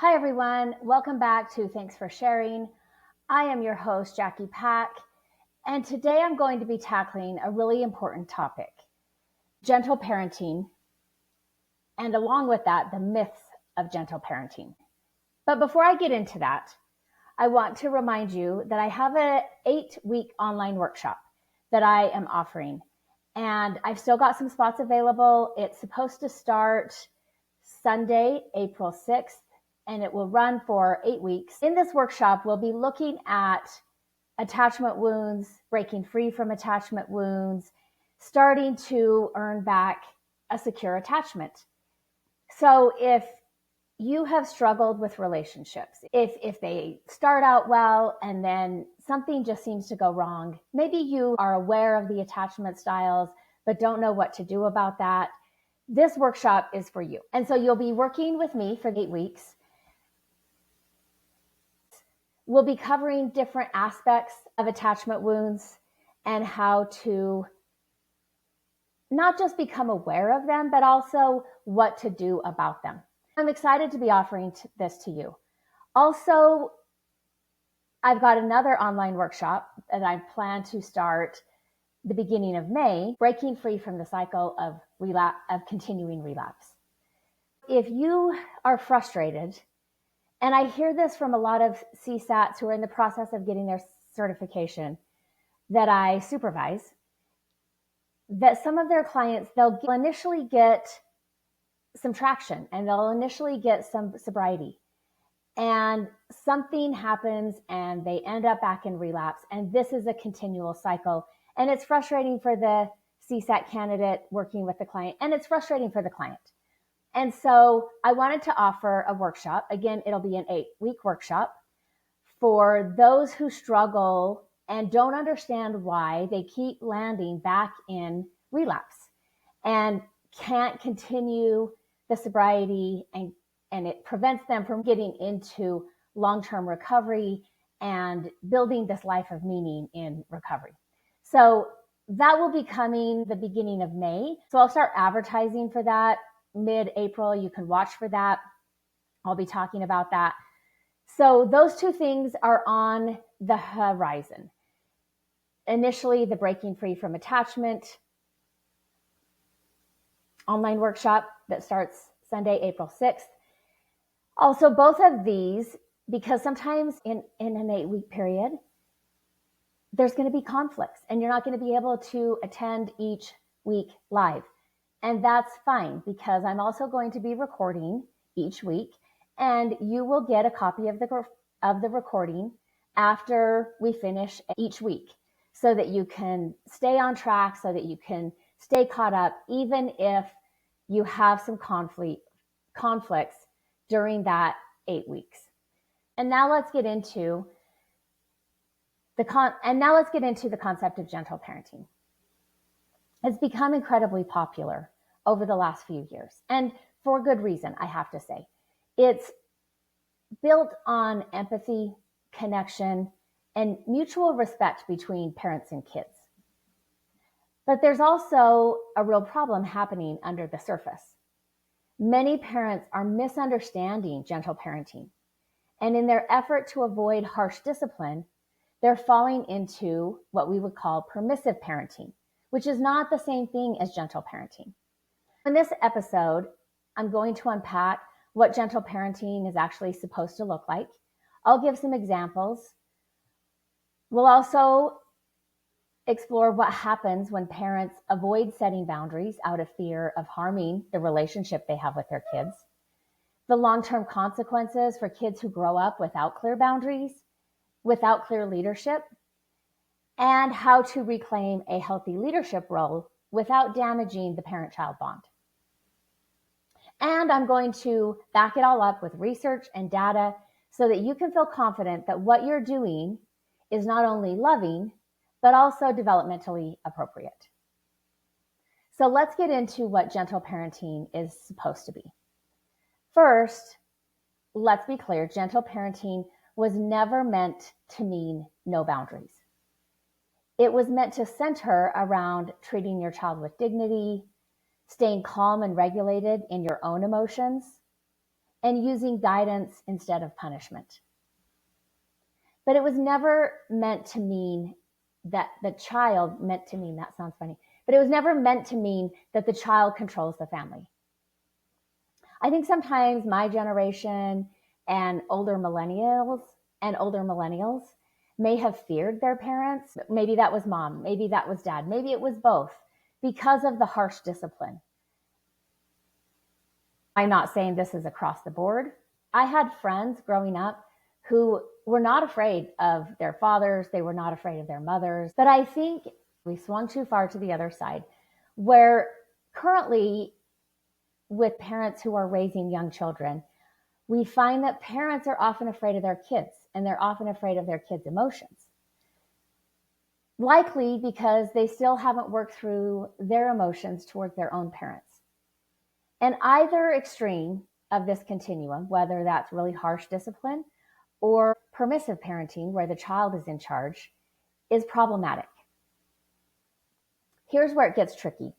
Hi, everyone. Welcome back to Thanks for Sharing. I am your host, Jackie Pack, and today I'm going to be tackling a really important topic, gentle parenting, and along with that, the myths of gentle parenting. But before I get into that, I want to remind you that I have an 8-week online workshop that I am offering, and I've still got some spots available. It's supposed to start Sunday, April 6th, and it will run for 8 weeks. In this workshop, we'll be looking at attachment wounds, breaking free from attachment wounds, starting to earn back a secure attachment. So if you have struggled with relationships, if they start out well and then something just seems to go wrong, maybe you are aware of the attachment styles but don't know what to do about that, this workshop is for you. And so you'll be working with me for 8 weeks. We'll be covering different aspects of attachment wounds and how to not just become aware of them, but also what to do about them. I'm excited to be offering this to you. Also, I've got another online workshop that I plan to start the beginning of May, breaking free from the cycle of continuing relapse. If you are frustrated, and I hear this from a lot of CSATs who are in the process of getting their certification that I supervise, that some of their clients, they'll initially get some traction and they'll initially get some sobriety. And something happens and they end up back in relapse. And this is a continual cycle. And it's frustrating for the CSAT candidate working with the client, and it's frustrating for the client. And so I wanted to offer a workshop. Again, it'll be an 8-week workshop for those who struggle and don't understand why they keep landing back in relapse and can't continue the sobriety, and it prevents them from getting into long-term recovery and building this life of meaning in recovery. So that will be coming the beginning of May. So I'll start advertising for that mid-April. You can watch for that. I'll be talking about that. So those two things are on the horizon. Initially, the Breaking Free from Attachment online workshop that starts Sunday, April 6th. Also, both of these, because sometimes in an 8-week period, there's going to be conflicts and you're not going to be able to attend each week live. And that's fine, because I'm also going to be recording each week, and you will get a copy of the recording after we finish each week, so that you can stay on track, so that you can stay caught up, even if you have some conflicts during that 8 weeks. And now let's get into the concept of gentle parenting. It's become incredibly popular over the last few years, and for good reason, I have to say. It's built on empathy, connection, and mutual respect between parents and kids. But there's also a real problem happening under the surface. Many parents are misunderstanding gentle parenting, and in their effort to avoid harsh discipline, they're falling into what we would call permissive parenting, which is not the same thing as gentle parenting. In this episode, I'm going to unpack what gentle parenting is actually supposed to look like. I'll give some examples. We'll also explore what happens when parents avoid setting boundaries out of fear of harming the relationship they have with their kids, the long-term consequences for kids who grow up without clear boundaries, without clear leadership, and how to reclaim a healthy leadership role without damaging the parent-child bond. And I'm going to back it all up with research and data so that you can feel confident that what you're doing is not only loving, but also developmentally appropriate. So let's get into what gentle parenting is supposed to be. First, let's be clear, gentle parenting was never meant to mean no boundaries. It was meant to center around treating your child with dignity, staying calm and regulated in your own emotions, and using guidance instead of punishment. But it was never meant to mean that the child meant to mean, that sounds funny, but it was never meant to mean that the child controls the family. I think sometimes my generation and older millennials may have feared their parents. Maybe that was mom, maybe that was dad, maybe it was both, because of the harsh discipline. I'm not saying this is across the board. I had friends growing up who were not afraid of their fathers. They were not afraid of their mothers. But I think we swung too far to the other side, where currently with parents who are raising young children, we find that parents are often afraid of their kids, and they're often afraid of their kids' emotions. Likely because they still haven't worked through their emotions towards their own parents. And either extreme of this continuum, whether that's really harsh discipline or permissive parenting where the child is in charge, is problematic. Here's where it gets tricky.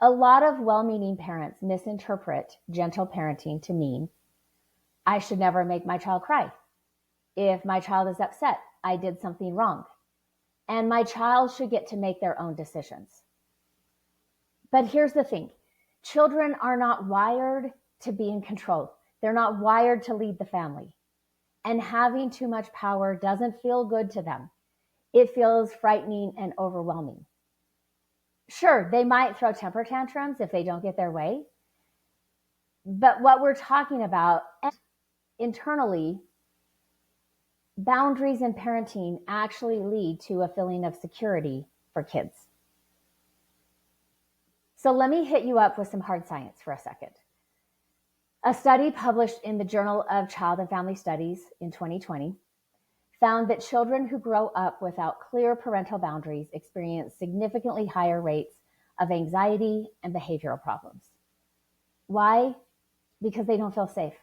A lot of well-meaning parents misinterpret gentle parenting to mean, I should never make my child cry. If my child is upset, I did something wrong. And my child should get to make their own decisions. But here's the thing. Children are not wired to be in control. They're not wired to lead the family. And having too much power doesn't feel good to them. It feels frightening and overwhelming. Sure, they might throw temper tantrums if they don't get their way. But what we're talking about internally, boundaries in parenting actually lead to a feeling of security for kids. So let me hit you up with some hard science for a second. A study published in the Journal of Child and Family Studies in 2020 found that children who grow up without clear parental boundaries experience significantly higher rates of anxiety and behavioral problems. Why? Because they don't feel safe.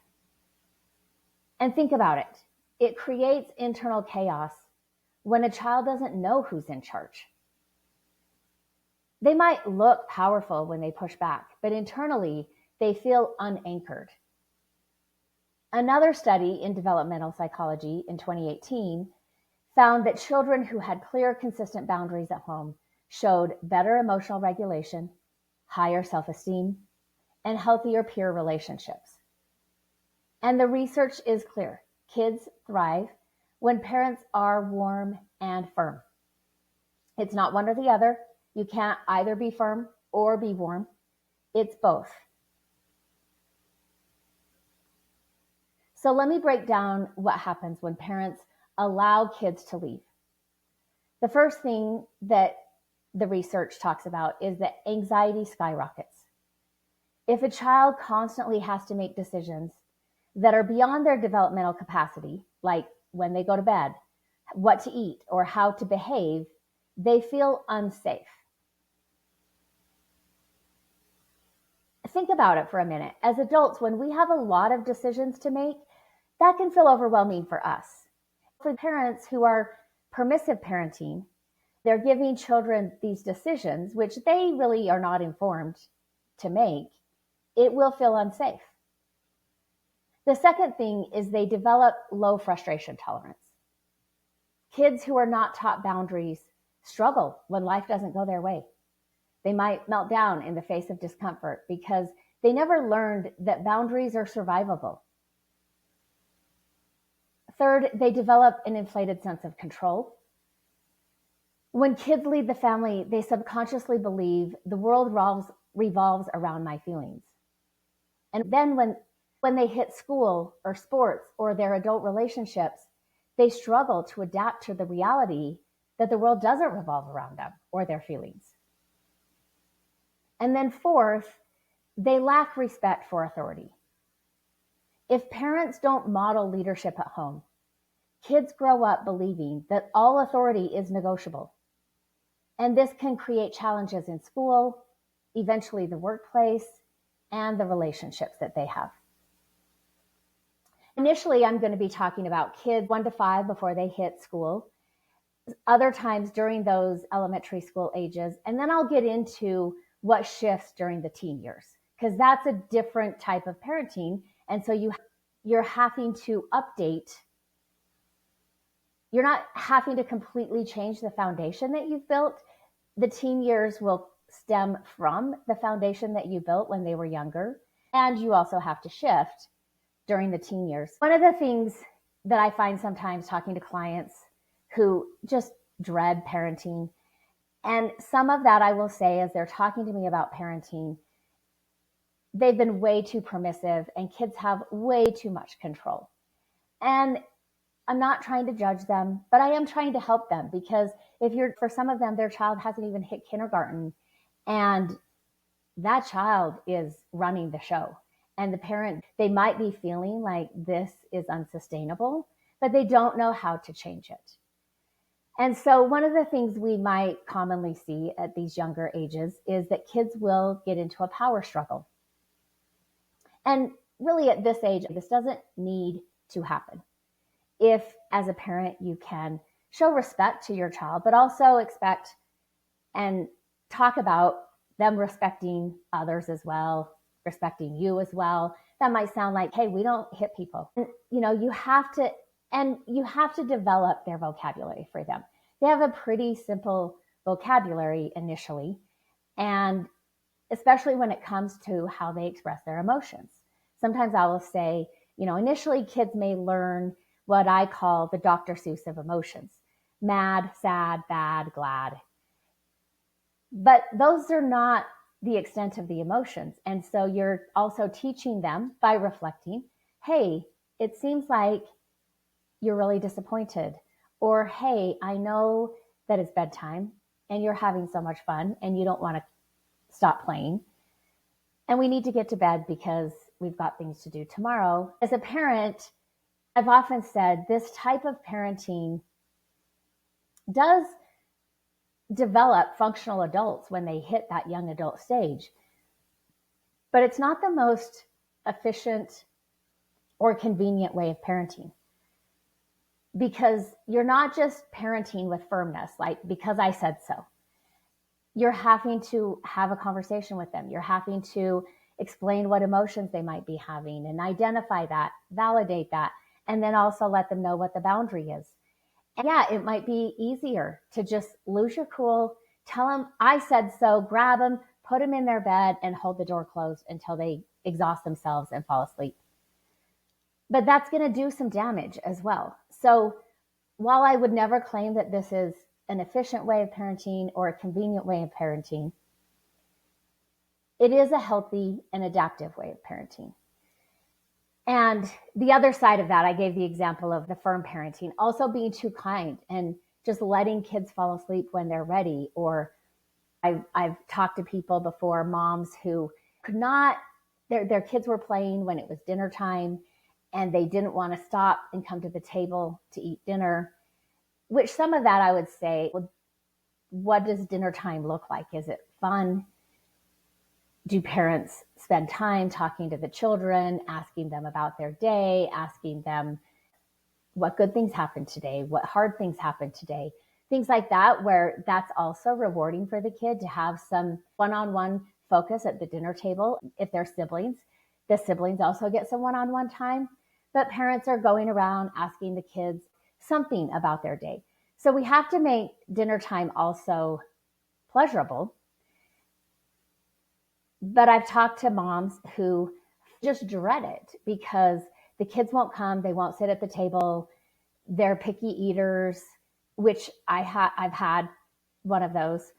And think about it. It creates internal chaos when a child doesn't know who's in charge. They might look powerful when they push back, but internally they feel unanchored. Another study in developmental psychology in 2018 found that children who had clear, consistent boundaries at home showed better emotional regulation, higher self-esteem, and healthier peer relationships. And the research is clear. Kids thrive when parents are warm and firm. It's not one or the other. You can't either be firm or be warm. It's both. So let me break down what happens when parents allow kids to leave. The first thing that the research talks about is that anxiety skyrockets. If a child constantly has to make decisions that are beyond their developmental capacity, like when they go to bed, what to eat, or how to behave, they feel unsafe. Think about it for a minute. As adults, when we have a lot of decisions to make, that can feel overwhelming for us. For parents who are permissive parenting, they're giving children these decisions, which they really are not informed to make. It will feel unsafe. The second thing is they develop low frustration tolerance. Kids who are not taught boundaries struggle when life doesn't go their way. They might melt down in the face of discomfort because they never learned that boundaries are survivable. Third, they develop an inflated sense of control. When kids lead the family, they subconsciously believe the world revolves around my feelings. And then when they hit school or sports or their adult relationships, they struggle to adapt to the reality that the world doesn't revolve around them or their feelings. And then fourth, they lack respect for authority. If parents don't model leadership at home, kids grow up believing that all authority is negotiable. And this can create challenges in school, eventually the workplace, and the relationships that they have. Initially, I'm going to be talking about kids 1 to 5 before they hit school, other times during those elementary school ages, and then I'll get into what shifts during the teen years, because that's a different type of parenting, And so you're having to update. You're not having to completely change the foundation that you've built. The teen years will stem from the foundation that you built when they were younger. And you also have to shift during the teen years. One of the things that I find sometimes talking to clients who just dread parenting, and some of that I will say as they're talking to me about parenting, they've been way too permissive and kids have way too much control. And I'm not trying to judge them, but I am trying to help them, because for some of them, their child hasn't even hit kindergarten and that child is running the show. And the parent, they might be feeling like this is unsustainable, but they don't know how to change it. And so one of the things we might commonly see at these younger ages is that kids will get into a power struggle. And really at this age, this doesn't need to happen. If as a parent, you can show respect to your child, but also expect and talk about them respecting others as well, respecting you as well. That might sound like, hey, we don't hit people. And, you have to develop their vocabulary for them. They have a pretty simple vocabulary initially, and especially when it comes to how they express their emotions. Sometimes I will say, initially kids may learn what I call the Dr. Seuss of emotions: mad, sad, bad, glad. But those are not the extent of the emotions. And so you're also teaching them by reflecting, hey, it seems like you're really disappointed. Or, hey, I know that it's bedtime and you're having so much fun and you don't want to stop playing. And we need to get to bed because we've got things to do tomorrow. As a parent, I've often said this type of parenting does develop functional adults when they hit that young adult stage. But it's not the most efficient or convenient way of parenting, because you're not just parenting with firmness, like because I said so. You're having to have a conversation with them. You're having to explain what emotions they might be having and identify that, validate that, and then also let them know what the boundary is. And yeah, it might be easier to just lose your cool, tell them I said so, grab them, put them in their bed and hold the door closed until they exhaust themselves and fall asleep. But that's going to do some damage as well. So while I would never claim that this is an efficient way of parenting or a convenient way of parenting, it is a healthy and adaptive way of parenting. And the other side of that, I gave the example of the firm parenting, also being too kind and just letting kids fall asleep when they're ready. Or I've talked to people before, moms who could not, their kids were playing when it was dinner time and they didn't want to stop and come to the table to eat dinner, which some of that I would say, well, what does dinner time look like? Is it fun? Do parents spend time talking to the children, asking them about their day, asking them what good things happened today, what hard things happened today, things like that, where that's also rewarding for the kid to have some one-on-one focus at the dinner table. If they're siblings, the siblings also get some one-on-one time, but parents are going around asking the kids something about their day. So we have to make dinner time also pleasurable. But I've talked to moms who just dread it because the kids won't come, they won't sit at the table, they're picky eaters, which I've had one of those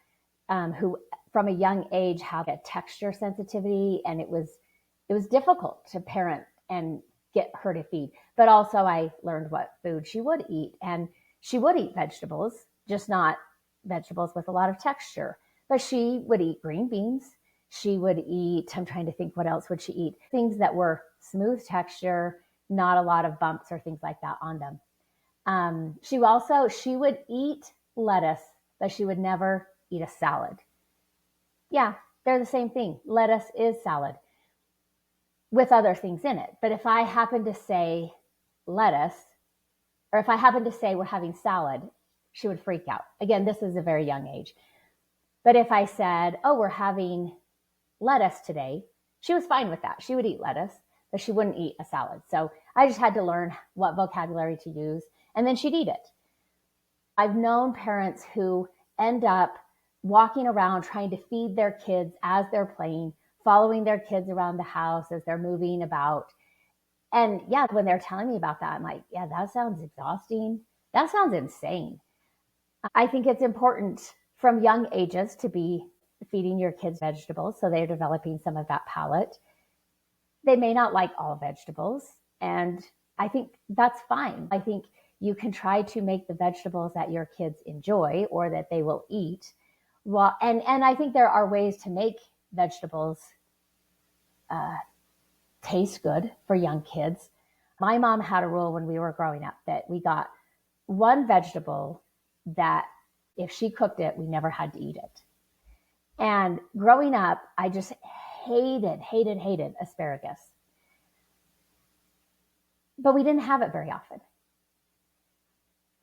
who from a young age have a texture sensitivity, and it was difficult to parent and get her to feed. But also I learned what food she would eat, and she would eat vegetables, just not vegetables with a lot of texture. But she would eat green beans. She would eat, I'm trying to think, what else would she eat? Things that were smooth texture, not a lot of bumps or things like that on them. She would eat lettuce, but she would never eat a salad. Yeah, they're the same thing. Lettuce is salad with other things in it. But if I happen to say lettuce, or if I happen to say we're having salad, she would freak out. Again, this is a very young age. But if I said, oh, we're having lettuce today, she was fine with that. She would eat lettuce. but she wouldn't eat a salad. So I just had to learn what vocabulary to use, and then she'd eat it. I've known parents who end up walking around trying to feed their kids as they're playing, following their kids around the house as they're moving about. And yeah, when they're telling me about that, I'm like, yeah, that sounds exhausting. That sounds insane. I think it's important from young ages to be feeding your kids vegetables so they're developing some of that palate. They may not like all vegetables, and I think that's fine. I think you can try to make the vegetables that your kids enjoy or that they will eat. Well, and I think there are ways to make vegetables taste good for young kids. My mom had a rule when we were growing up that we got one vegetable that if she cooked it, we never had to eat it. And growing up, I just hated asparagus. But we didn't have it very often.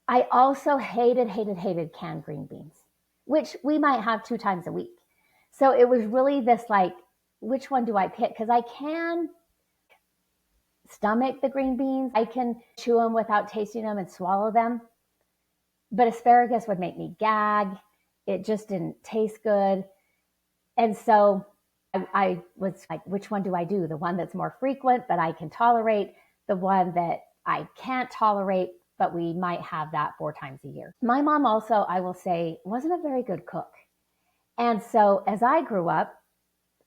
I also hated canned green beans, which we might have 2 times a week. So it was really this like, which one do I pick? Because I can stomach the green beans. I can chew them without tasting them and swallow them. But asparagus would make me gag. It just didn't taste good. And so I was like, which one do I do? The one that's more frequent, but I can tolerate, the one that I can't tolerate, but we might have that 4 times a year. My mom also, I will say, wasn't a very good cook. And so as I grew up,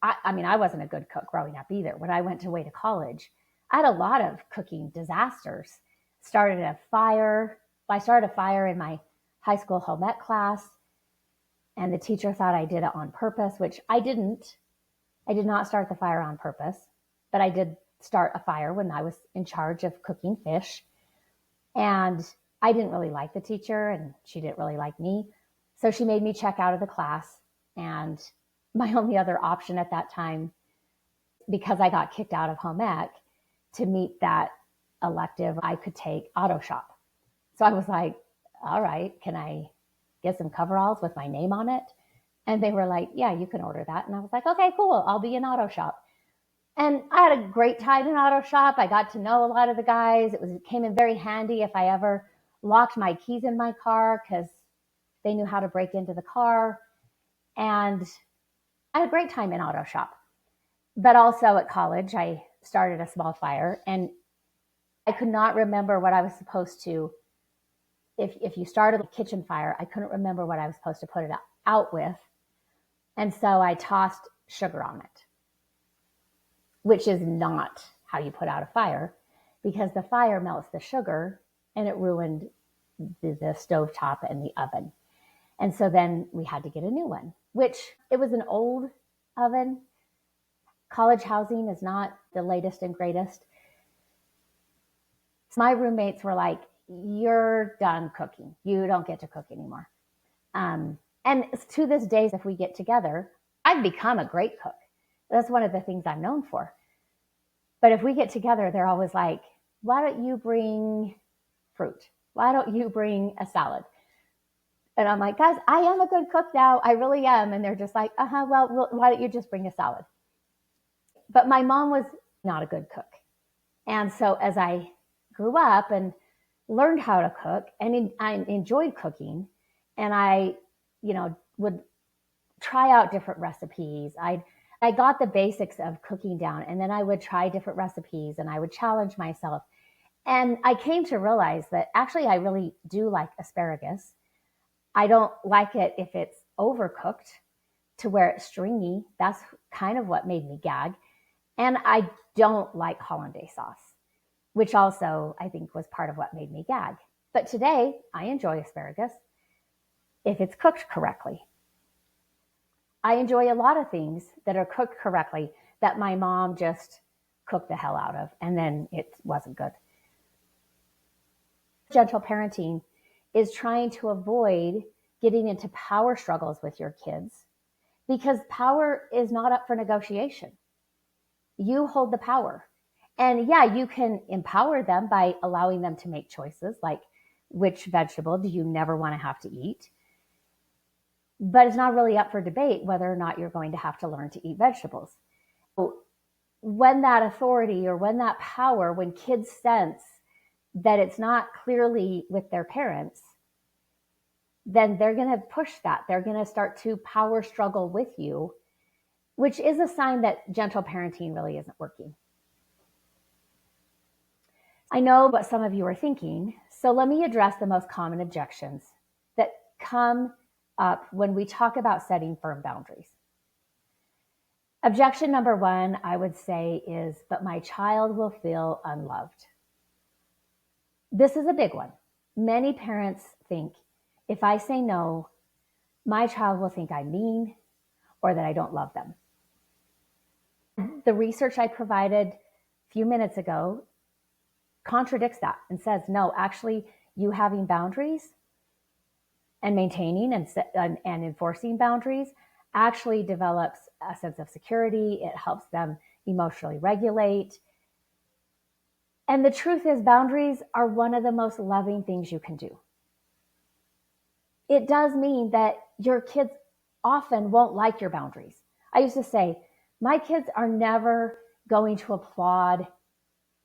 I wasn't a good cook growing up either. When I went away to college, I had a lot of cooking disasters. I started a fire in my high school home ec class, and the teacher thought I did it on purpose, which I didn't. I did not start the fire on purpose, but I did start a fire when I was in charge of cooking fish. And I didn't really like the teacher, and she didn't really like me. So she made me check out of the class. And my only other option at that time, because I got kicked out of home ec, to meet that elective, I could take auto shop. So I was like, all right, can I get some coveralls with my name on it? And they were like, yeah, you can order that. And I was like, okay, cool. I'll be in auto shop. And I had a great time in auto shop. I got to know a lot of the guys. It came in very handy if I ever locked my keys in my car, because they knew how to break into the car. And I had a great time in auto shop. But also at college, I started a small fire, and I could not remember what I was supposed to. If you started a kitchen fire, I couldn't remember what I was supposed to put it out with. And so I tossed sugar on it, which is not how you put out a fire, because the fire melts the sugar and it ruined the stovetop and the oven. And so then we had to get a new one, which it was an old oven. College housing is not the latest and greatest. So my roommates were like, you're done cooking. You don't get to cook anymore. And to this day, if we get together, I've become a great cook. That's one of the things I'm known for. But if we get together, they're always like, why don't you bring fruit? Why don't you bring a salad? And I'm like, guys, I am a good cook now. I really am. And they're just like, well, why don't you just bring a salad? But my mom was not a good cook. And so as I grew up and learned how to cook, and I enjoyed cooking, and I, would try out different recipes. I got the basics of cooking down, and then I would try different recipes, and I would challenge myself. And I came to realize that actually I really do like asparagus. I don't like it if it's overcooked to where it's stringy. That's kind of what made me gag. And I don't like hollandaise sauce, which also I think was part of what made me gag. But today I enjoy asparagus if it's cooked correctly. I enjoy a lot of things that are cooked correctly that my mom just cooked the hell out of, and then it wasn't good. Gentle parenting is trying to avoid getting into power struggles with your kids, because power is not up for negotiation. You hold the power. And yeah, you can empower them by allowing them to make choices, like which vegetable do you never want to have to eat. But it's not really up for debate whether or not you're going to have to learn to eat vegetables. So when that authority or when that power, when kids sense that it's not clearly with their parents, then they're going to push that. They're going to start to power struggle with you, which is a sign that gentle parenting really isn't working. I know what some of you are thinking, so let me address the most common objections that come up when we talk about setting firm boundaries. Objection number one, I would say, is, but my child will feel unloved. This is a big one. Many parents think, if I say no, my child will think I'm mean or that I don't love them. The research I provided a few minutes ago contradicts that and says, no, actually, you having boundaries and maintaining and enforcing boundaries actually develops a sense of security. It helps them emotionally regulate. And the truth is, boundaries are one of the most loving things you can do. It does mean that your kids often won't like your boundaries. I used to say, my kids are never going to applaud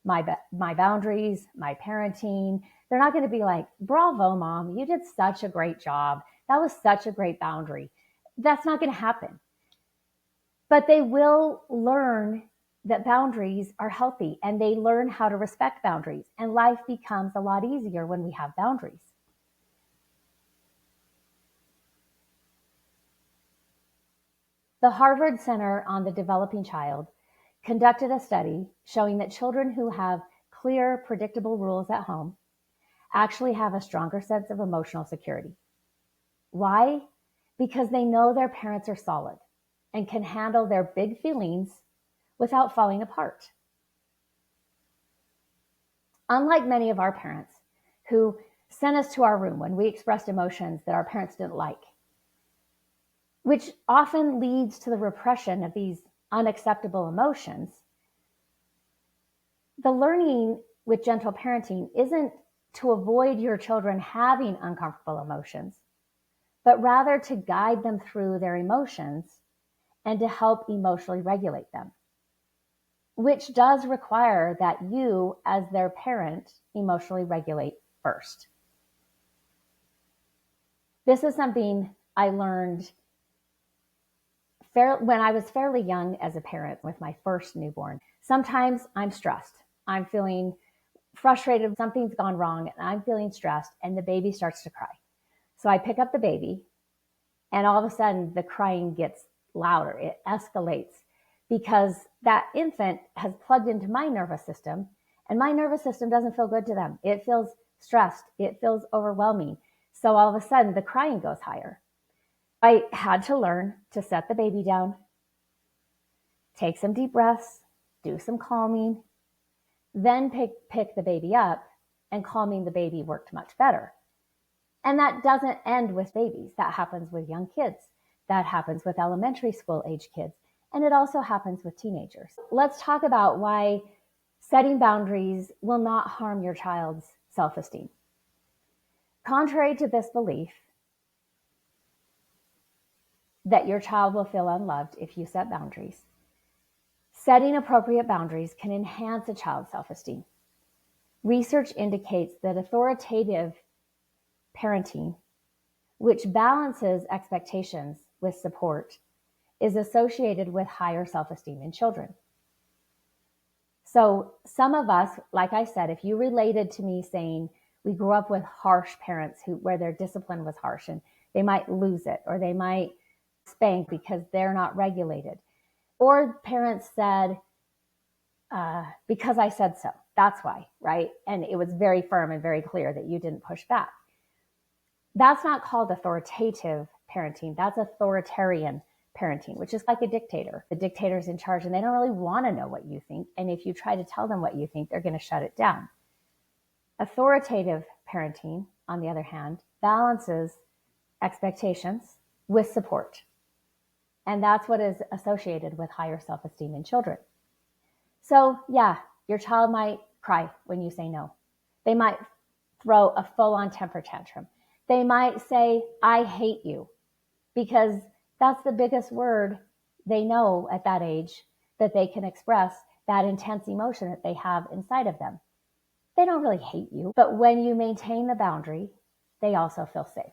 my boundaries, my parenting. They're not going to be like, bravo, mom, you did such a great job. That was such a great boundary. That's not going to happen. But they will learn that boundaries are healthy, and they learn how to respect boundaries. And life becomes a lot easier when we have boundaries. The Harvard Center on the Developing Child conducted a study showing that children who have clear, predictable rules at home actually have a stronger sense of emotional security. Why? Because they know their parents are solid and can handle their big feelings without falling apart. Unlike many of our parents who sent us to our room when we expressed emotions that our parents didn't like, which often leads to the repression of these unacceptable emotions, the learning with gentle parenting isn't to avoid your children having uncomfortable emotions, but rather to guide them through their emotions and to help emotionally regulate them, which does require that you, as their parent, emotionally regulate first. This is something I learned when I was fairly young as a parent with my first newborn. Sometimes I'm stressed. I'm feeling frustrated. Something's gone wrong and I'm feeling stressed, and the baby starts to cry. So I pick up the baby, and all of a sudden the crying gets louder. It escalates because that infant has plugged into my nervous system, and my nervous system doesn't feel good to them. It feels stressed. It feels overwhelming. So all of a sudden the crying goes higher. I had to learn to set the baby down, take some deep breaths, do some calming, then pick the baby up, and calming the baby worked much better. And that doesn't end with babies. That happens with young kids. That happens with elementary school age kids. And it also happens with teenagers. Let's talk about why setting boundaries will not harm your child's self-esteem. Contrary to this belief that your child will feel unloved if you set boundaries, setting appropriate boundaries can enhance a child's self-esteem. Research indicates that authoritative parenting, which balances expectations with support, is associated with higher self-esteem in children. So some of us, like I said, if you related to me saying we grew up with harsh parents where their discipline was harsh and they might lose it, or they might spank because they're not regulated, or parents said, because I said so, that's why, right? And it was very firm and very clear that you didn't push back. That's not called authoritative parenting. That's authoritarian parenting, which is like a dictator. The dictator's in charge and they don't really want to know what you think. And if you try to tell them what you think, they're going to shut it down. Authoritative parenting, on the other hand, balances expectations with support. And that's what is associated with higher self-esteem in children. So yeah, your child might cry when you say no. They might throw a full-on temper tantrum. They might say, I hate you, because that's the biggest word they know at that age. that they can express that intense emotion that they have inside of them. They don't really hate you, but when you maintain the boundary, they also feel safe.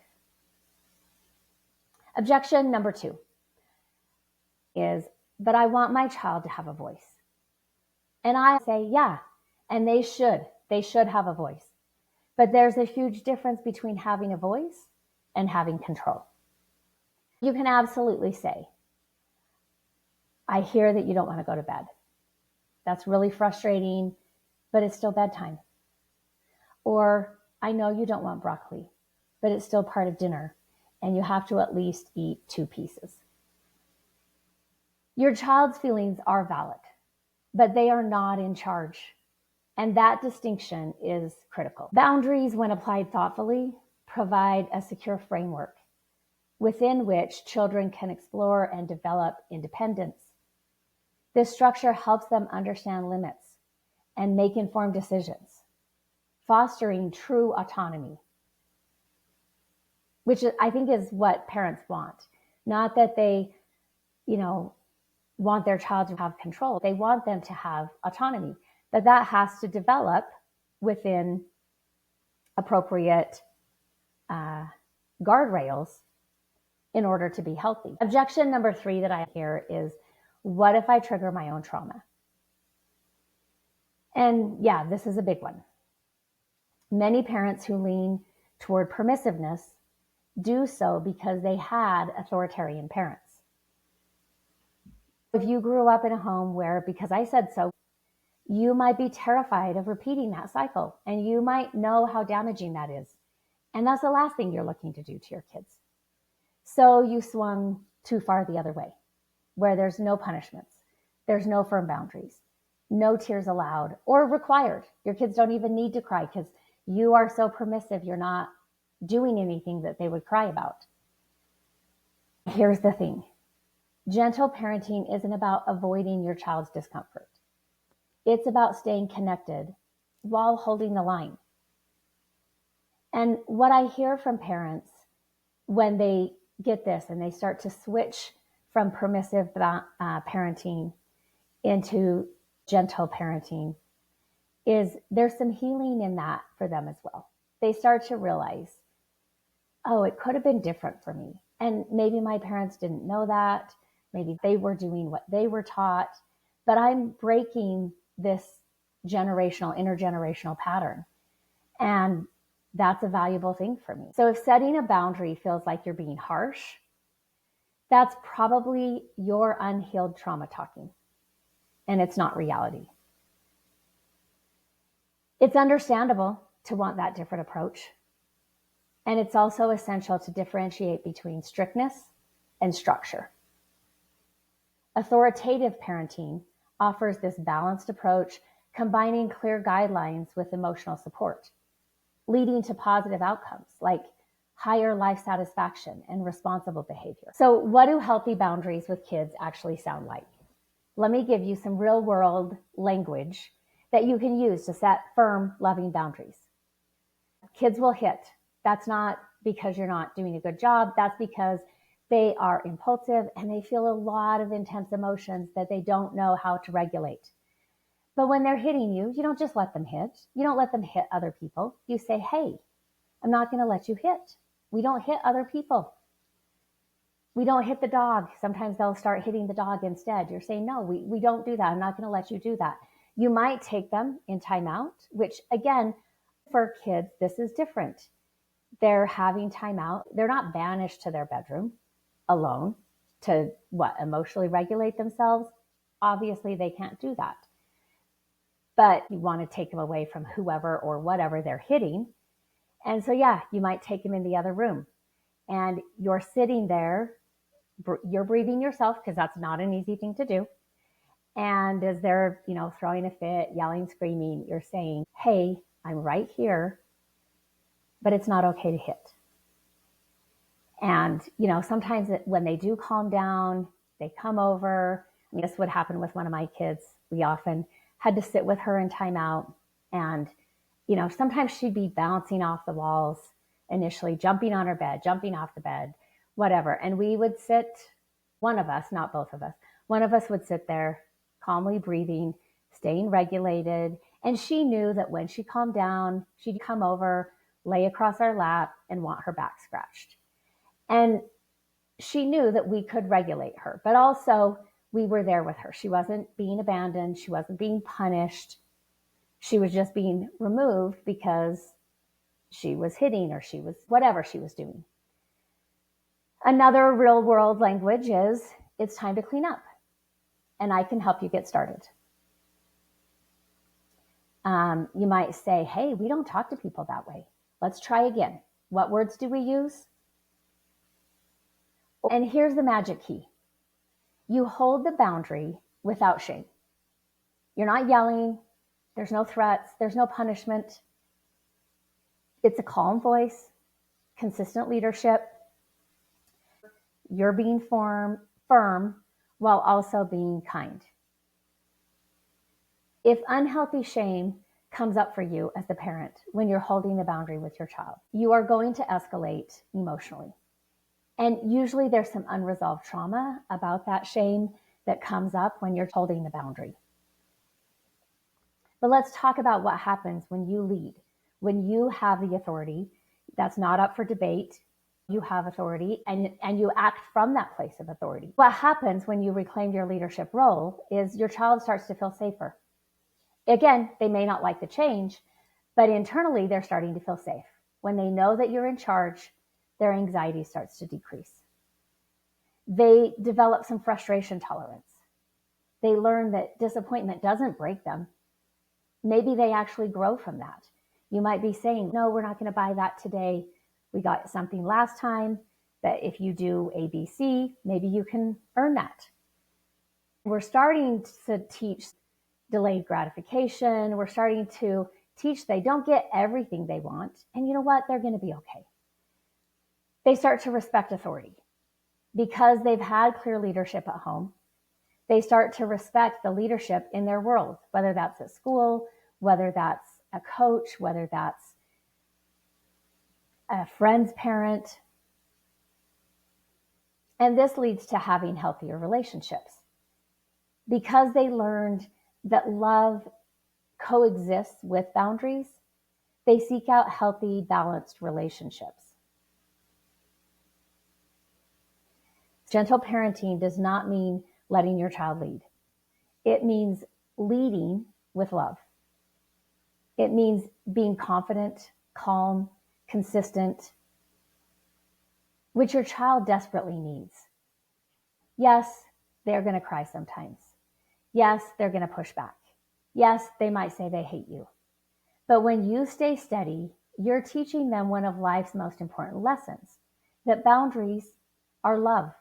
Objection number 2 is, but I want my child to have a voice. And I say, yeah, and they should have a voice. But there's a huge difference between having a voice and having control. You can absolutely say, I hear that you don't want to go to bed. That's really frustrating, but it's still bedtime. Or, I know you don't want broccoli, but it's still part of dinner, and you have to at least eat 2 pieces. Your child's feelings are valid, but they are not in charge. And that distinction is critical. Boundaries, when applied thoughtfully, provide a secure framework within which children can explore and develop independence. This structure helps them understand limits and make informed decisions, fostering true autonomy, which I think is what parents want. Not that they, want their child to have control. They want them to have autonomy, but that has to develop within appropriate guardrails in order to be healthy. Objection number 3 that I hear is, what if I trigger my own trauma? And yeah, this is a big one. Many parents who lean toward permissiveness do so because they had authoritarian parents. If you grew up in a home where, because I said so, you might be terrified of repeating that cycle, and you might know how damaging that is. And that's the last thing you're looking to do to your kids. So you swung too far the other way, where there's no punishments, there's no firm boundaries, no tears allowed or required. Your kids don't even need to cry because you are so permissive, you're not doing anything that they would cry about. Here's the thing. Gentle parenting isn't about avoiding your child's discomfort. It's about staying connected while holding the line. And what I hear from parents when they get this and they start to switch from permissive parenting into gentle parenting is there's some healing in that for them as well. They start to realize, oh, it could have been different for me. And maybe my parents didn't know that. Maybe they were doing what they were taught, but I'm breaking this intergenerational pattern. And that's a valuable thing for me. So if setting a boundary feels like you're being harsh, that's probably your unhealed trauma talking, and it's not reality. It's understandable to want that different approach. And it's also essential to differentiate between strictness and structure. Authoritative parenting offers this balanced approach, combining clear guidelines with emotional support, leading to positive outcomes like higher life satisfaction and responsible behavior. So what do healthy boundaries with kids actually sound like? Let me give you some real world language that you can use to set firm, loving boundaries. Kids will hit. That's not because you're not doing a good job. That's because they are impulsive and they feel a lot of intense emotions that they don't know how to regulate. But when they're hitting you, you don't just let them hit. You don't let them hit other people. You say, hey, I'm not going to let you hit. We don't hit other people. We don't hit the dog. Sometimes they'll start hitting the dog instead. You're saying, no, we don't do that. I'm not going to let you do that. You might take them in timeout, which again, for kids, this is different. They're having timeout. They're not banished to their bedroom alone to emotionally regulate themselves. Obviously, they can't do that. But you want to take them away from whoever or whatever they're hitting. And so, yeah, you might take them in the other room and you're sitting there, you're breathing yourself because that's not an easy thing to do. And as they're, throwing a fit, yelling, screaming, you're saying, hey, I'm right here, but it's not okay to hit. And, sometimes when they do calm down, they come over. This would happen with one of my kids. We often had to sit with her in timeout. And, sometimes she'd be bouncing off the walls initially, jumping on her bed, jumping off the bed, whatever. And we would sit, one of us, not both of us, one of us would sit there calmly breathing, staying regulated. And she knew that when she calmed down, she'd come over, lay across our lap, and want her back scratched. And she knew that we could regulate her, but also we were there with her. She wasn't being abandoned. She wasn't being punished. She was just being removed because she was hitting or she was whatever she was doing. Another real world language is it's time to clean up, and I can help you get started. You might say, hey, we don't talk to people that way. Let's try again. What words do we use? And here's the magic key. You hold the boundary without shame. You're not yelling. There's no threats. There's no punishment. It's a calm voice, consistent leadership. You're being firm while also being kind. If unhealthy shame comes up for you as the parent when you're holding the boundary with your child, you are going to escalate emotionally. And usually there's some unresolved trauma about that shame that comes up when you're holding the boundary. But let's talk about what happens when you lead, when you have the authority. That's not up for debate. You have authority and you act from that place of authority. What happens when you reclaim your leadership role is your child starts to feel safer. Again, they may not like the change, but internally they're starting to feel safe. When they know that you're in charge, their anxiety starts to decrease. They develop some frustration tolerance. They learn that disappointment doesn't break them. Maybe they actually grow from that. You might be saying, no, we're not going to buy that today. We got something last time that if you do ABC, maybe you can earn that. We're starting to teach delayed gratification. We're starting to teach they don't get everything they want. And you know what? They're going to be okay. They start to respect authority because they've had clear leadership at home. They start to respect the leadership in their world, whether that's at school, whether that's a coach, whether that's a friend's parent. And this leads to having healthier relationships because they learned that love coexists with boundaries. They seek out healthy, balanced relationships. Gentle parenting does not mean letting your child lead. It means leading with love. It means being confident, calm, consistent, which your child desperately needs. Yes, they're going to cry sometimes. Yes, they're going to push back. Yes, they might say they hate you. But when you stay steady, you're teaching them one of life's most important lessons, that boundaries are love.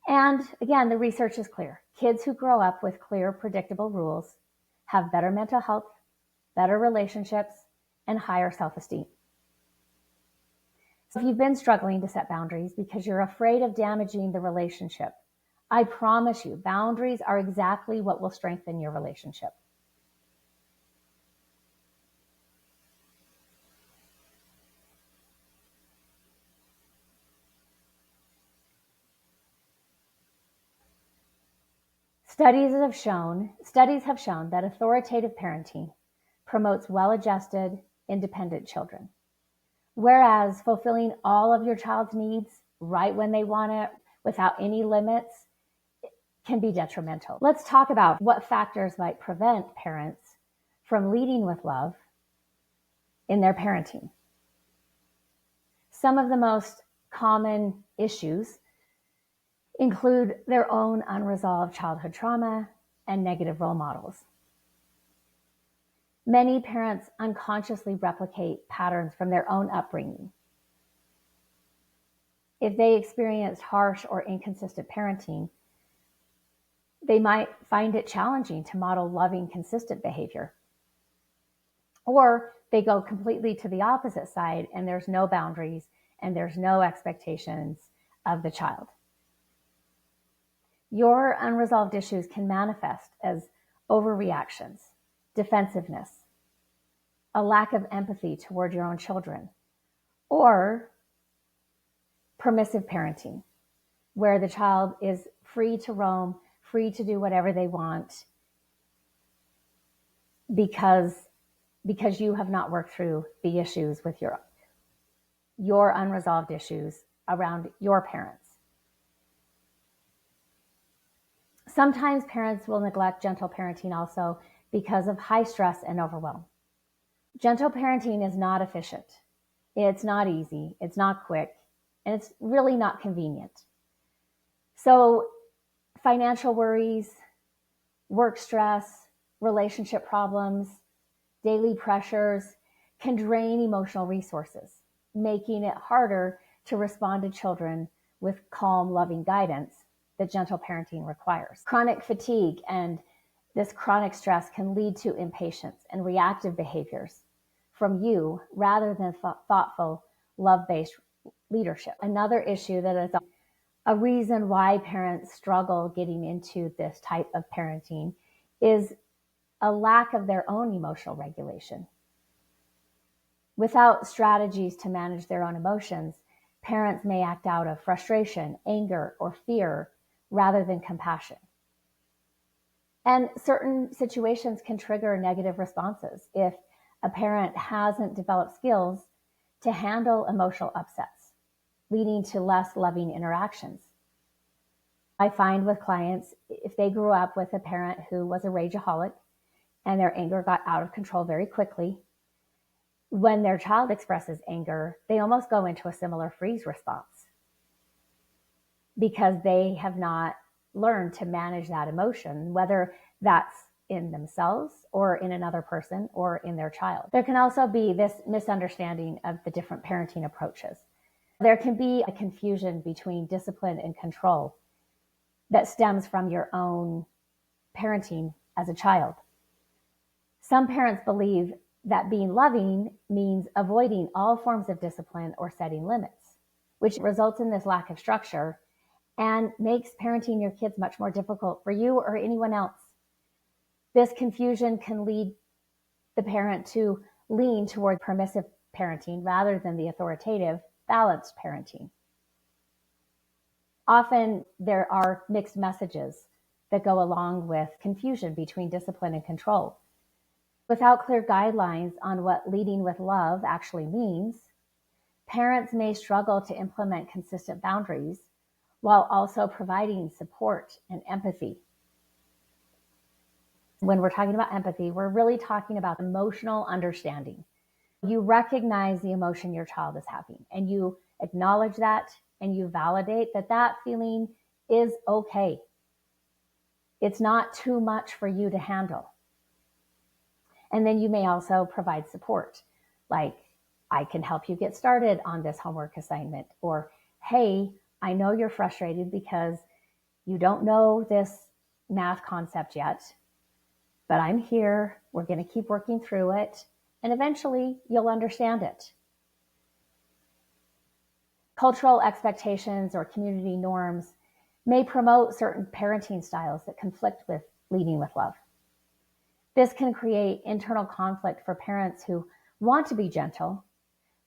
And again, the research is clear. Kids who grow up with clear, predictable rules have better mental health, better relationships, and higher self-esteem. So if you've been struggling to set boundaries because you're afraid of damaging the relationship, I promise you, boundaries are exactly what will strengthen your relationship. Studies have shown that authoritative parenting promotes well-adjusted, independent children. Whereas fulfilling all of your child's needs right when they want it without any limits can be detrimental. Let's talk about what factors might prevent parents from leading with love in their parenting. Some of the most common issues include their own unresolved childhood trauma and negative role models. Many parents unconsciously replicate patterns from their own upbringing. If they experienced harsh or inconsistent parenting, they might find it challenging to model loving, consistent behavior. Or they go completely to the opposite side and there's no boundaries and there's no expectations of the child. Your unresolved issues can manifest as overreactions, defensiveness, a lack of empathy toward your own children, or permissive parenting, where the child is free to roam, free to do whatever they want because you have not worked through the issues with your unresolved issues around your parents. Sometimes parents will neglect gentle parenting also because of high stress and overwhelm. Gentle parenting is not efficient. It's not easy. It's not quick. And it's really not convenient. So financial worries, work stress, relationship problems, daily pressures can drain emotional resources, making it harder to respond to children with calm, loving guidance that gentle parenting requires. Chronic fatigue and this chronic stress can lead to impatience and reactive behaviors from you rather than thoughtful, love-based leadership. Another issue that is a reason why parents struggle getting into this type of parenting is a lack of their own emotional regulation. Without strategies to manage their own emotions, parents may act out of frustration, anger, or fear rather than compassion. And certain situations can trigger negative responses if a parent hasn't developed skills to handle emotional upsets, leading to less loving interactions. I find with clients, if they grew up with a parent who was a rageaholic and their anger got out of control very quickly, when their child expresses anger, they almost go into a similar freeze response because they have not learned to manage that emotion, whether that's in themselves or in another person or in their child. There can also be this misunderstanding of the different parenting approaches. There can be a confusion between discipline and control that stems from your own parenting as a child. Some parents believe that being loving means avoiding all forms of discipline or setting limits, which results in this lack of structure and makes parenting your kids much more difficult for you or anyone else. This confusion can lead the parent to lean toward permissive parenting rather than the authoritative, balanced parenting. Often there are mixed messages that go along with confusion between discipline and control. Without clear guidelines on what leading with love actually means, parents may struggle to implement consistent boundaries while also providing support and empathy. When we're talking about empathy, we're really talking about emotional understanding. You recognize the emotion your child is having, and you acknowledge that, and you validate that that feeling is okay. It's not too much for you to handle. And then you may also provide support, like, I can help you get started on this homework assignment, or, hey, I know you're frustrated because you don't know this math concept yet, but I'm here. We're going to keep working through it, and eventually you'll understand it. Cultural expectations or community norms may promote certain parenting styles that conflict with leading with love. This can create internal conflict for parents who want to be gentle,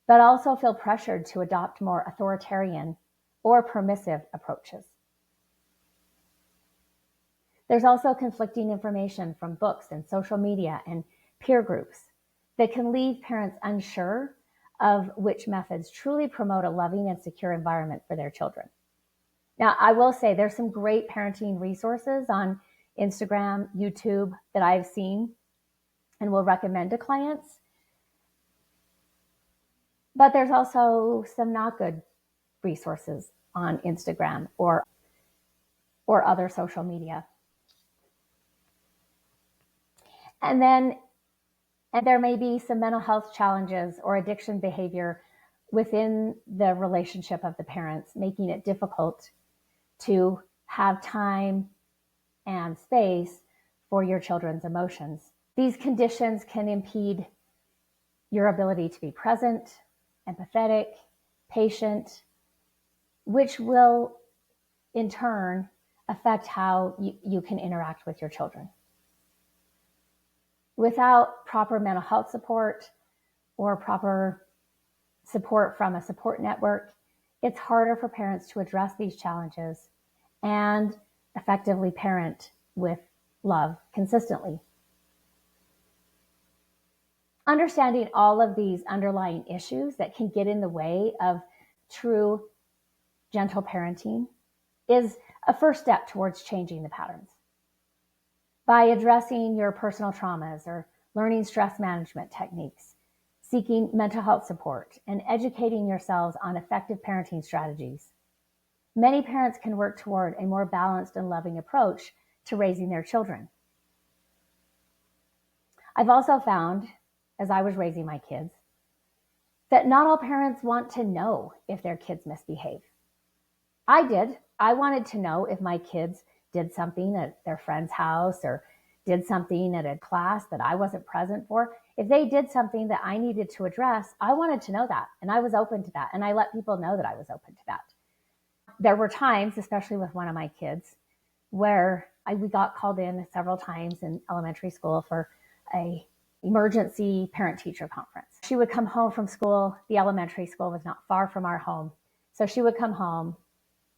but also feel pressured to adopt more authoritarian or permissive approaches. There's also conflicting information from books and social media and peer groups that can leave parents unsure of which methods truly promote a loving and secure environment for their children. Now, I will say there's some great parenting resources on Instagram, YouTube that I've seen and will recommend to clients. But there's also some not good resources on Instagram or other social media. And there may be some mental health challenges or addiction behavior within the relationship of the parents, making it difficult to have time and space for your children's emotions. These conditions can impede your ability to be present, empathetic, patient, which will in turn affect how you can interact with your children. Without proper mental health support or proper support from a support network, it's harder for parents to address these challenges and effectively parent with love consistently. Understanding all of these underlying issues that can get in the way of true gentle parenting is a first step towards changing the patterns. By addressing your personal traumas or learning stress management techniques, seeking mental health support, and educating yourselves on effective parenting strategies, many parents can work toward a more balanced and loving approach to raising their children. I've also found, as I was raising my kids, that not all parents want to know if their kids misbehave. I did. I wanted to know if my kids did something at their friend's house or did something at a class that I wasn't present for. If they did something that I needed to address, I wanted to know that. And I was open to that. And I let people know that I was open to that. There were times, especially with one of my kids, where we got called in several times in elementary school for a emergency parent-teacher conference. She would come home from school. The elementary school was not far from our home. So she would come home.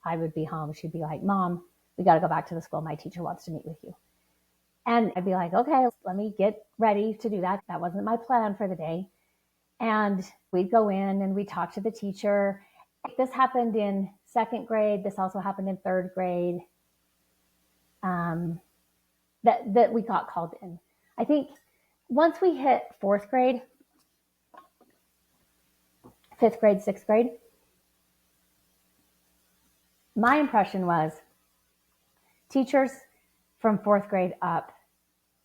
I would be home. She'd be like, Mom, we got to go back to the school. My teacher wants to meet with you. And I'd be like, okay, let me get ready to do that. That wasn't my plan for the day. And we'd go in and we'd talk to the teacher. This happened in second grade. This also happened in third grade. That we got called in. I think once we hit fourth grade, fifth grade, sixth grade, my impression was teachers from fourth grade up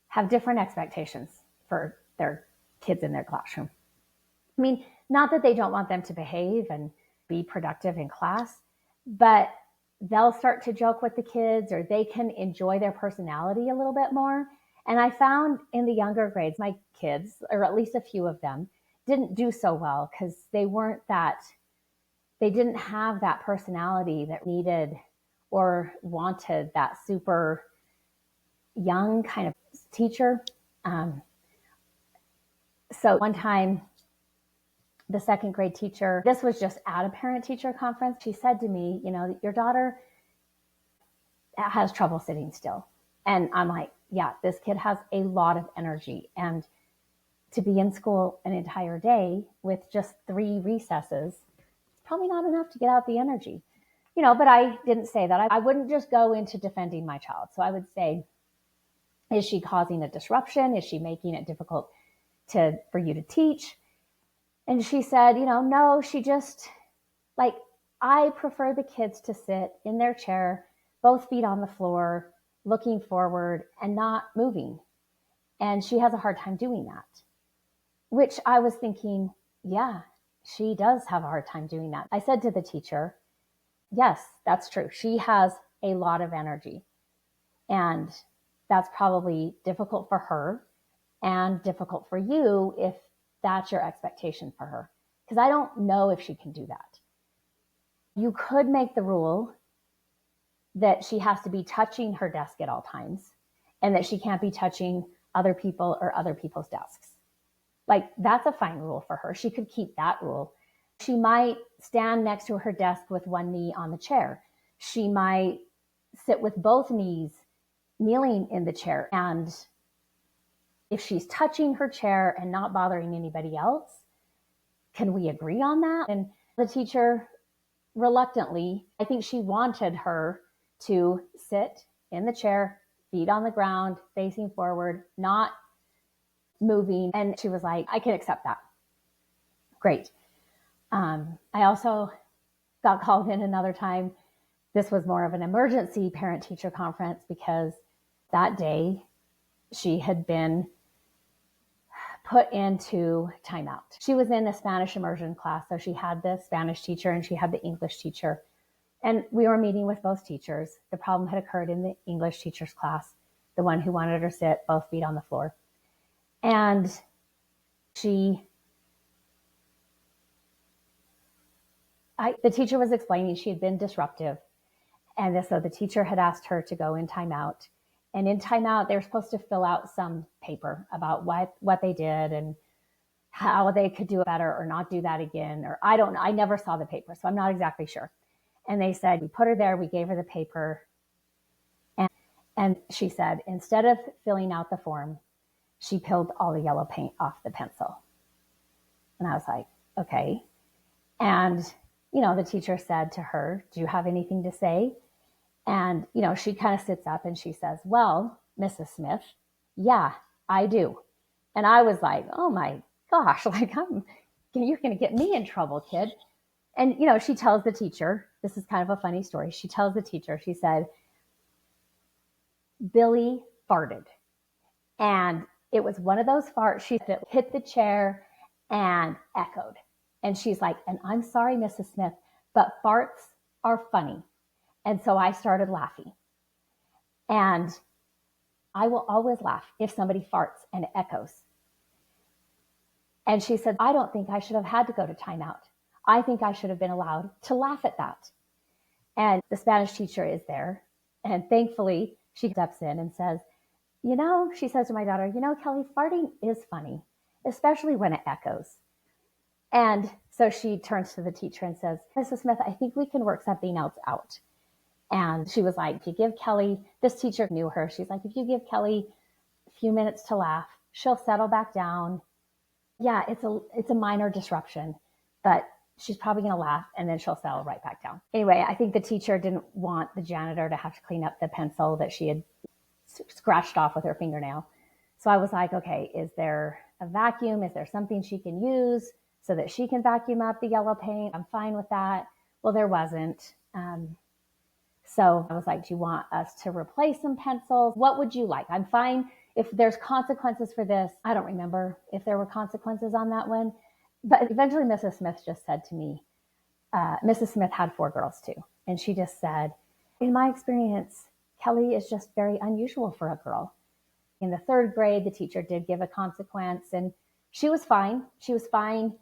have different expectations for their kids in their classroom. I mean, not that they don't want them to behave and be productive in class, but they'll start to joke with the kids or they can enjoy their personality a little bit more. And I found in the younger grades, my kids, or at least a few of them, didn't do so well because they didn't have that personality that needed or wanted that super young kind of teacher. So one time, the second grade teacher, this was just at a parent-teacher conference, she said to me, your daughter has trouble sitting still. And I'm like, yeah, this kid has a lot of energy. And to be in school an entire day with just 3 recesses, it's probably not enough to get out the energy. But I didn't say that. I wouldn't just go into defending my child. So I would say, is she causing a disruption? Is she making it difficult for you to teach? And she said, no, she just, I prefer the kids to sit in their chair, both feet on the floor, looking forward and not moving. And she has a hard time doing that, which I was thinking, yeah, she does have a hard time doing that. I said to the teacher, yes, that's true. She has a lot of energy. And that's probably difficult for her and difficult for you if that's your expectation for her. Because I don't know if she can do that. You could make the rule that she has to be touching her desk at all times and that she can't be touching other people or other people's desks. That's a fine rule for her. She could keep that rule. She might stand next to her desk with one knee on the chair. She might sit with both knees kneeling in the chair. And if she's touching her chair and not bothering anybody else, can we agree on that? And the teacher reluctantly, I think she wanted her to sit in the chair, feet on the ground, facing forward, not moving. And she was like, I can accept that. Great. I also got called in another time. This was more of an emergency parent-teacher conference because that day she had been put into timeout. She was in a Spanish immersion class, so she had the Spanish teacher and she had the English teacher. And we were meeting with both teachers. The problem had occurred in the English teacher's class, the one who wanted her to sit both feet on the floor. And the teacher was explaining she had been disruptive. And so the teacher had asked her to go in timeout. And in timeout, they were supposed to fill out some paper about what they did and how they could do it better or not do that again. Or I never saw the paper, so I'm not exactly sure. And they said, we put her there, we gave her the paper. And she said, instead of filling out the form, she peeled all the yellow paint off the pencil. And I was like, okay. And, the teacher said to her, do you have anything to say? And, she kind of sits up and she says, well, Mrs. Smith, yeah, I do. And I was like, oh my gosh, like you're going to get me in trouble, kid. And, she tells the teacher, this is kind of a funny story. She tells the teacher, she said, Billy farted. And it was one of those farts. She hit the chair and echoed. And she's like, and I'm sorry, Mrs. Smith, but farts are funny. And so I started laughing. And I will always laugh if somebody farts and it echoes. And she said, I don't think I should have had to go to timeout. I think I should have been allowed to laugh at that. And the Spanish teacher is there. And thankfully, she steps in and says, she says to my daughter, Kelly, farting is funny, especially when it echoes. And so she turns to the teacher and says, Mrs. Smith, I think we can work something else out. And she was like, if you give Kelly, this teacher knew her. She's like, if you give Kelly a few minutes to laugh, she'll settle back down. Yeah, it's a minor disruption, but she's probably going to laugh and then she'll settle right back down. Anyway, I think the teacher didn't want the janitor to have to clean up the pencil that she had scratched off with her fingernail. So I was like, okay, is there a vacuum? Is there something she can use so that she can vacuum up the yellow paint? I'm fine with that. Well, there wasn't. So I was like, do you want us to replace some pencils? What would you like? I'm fine if there's consequences for this. I don't remember if there were consequences on that one. But eventually Mrs. Smith just said to me, Mrs. Smith had 4 girls too. And she just said, in my experience, Kelly is just very unusual for a girl. In the 3rd grade, the teacher did give a consequence and she was fine. She was fine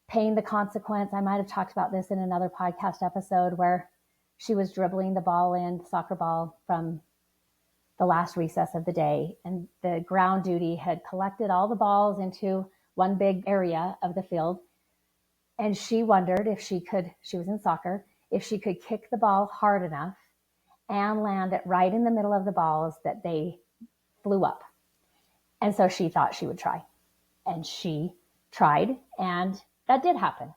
paying the consequence. I might have talked about this in another podcast episode where she was dribbling the ball in, the soccer ball, from the last recess of the day. And the ground duty had collected all the balls into one big area of the field. And she wondered if she was in soccer, if she could kick the ball hard enough and land it right in the middle of the balls that they flew up. And so she thought she would try. And she tried, and that did happen.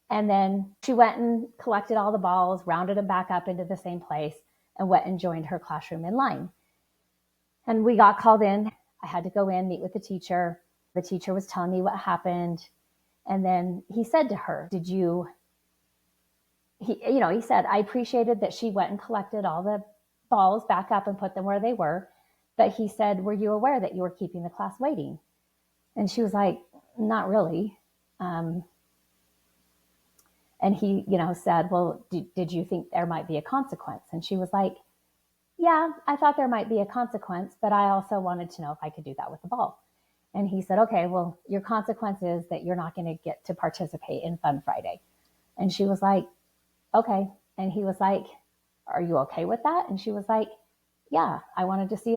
And then she went and collected all the balls, rounded them back up into the same place, and went and joined her classroom in line. And we got called in. I had to go in, meet with the teacher. The teacher was telling me what happened. And then he said to her, he said, I appreciated that she went and collected all the balls back up and put them where they were. But he said, were you aware that you were keeping the class waiting? And she was like, not really. And he, said, well, did you think there might be a consequence? And she was like, yeah, I thought there might be a consequence, but I also wanted to know if I could do that with the ball. And he said, okay, well, your consequence is that you're not going to get to participate in Fun Friday. And she was like, okay. And he was like, are you okay with that? And she was like, yeah, I wanted to see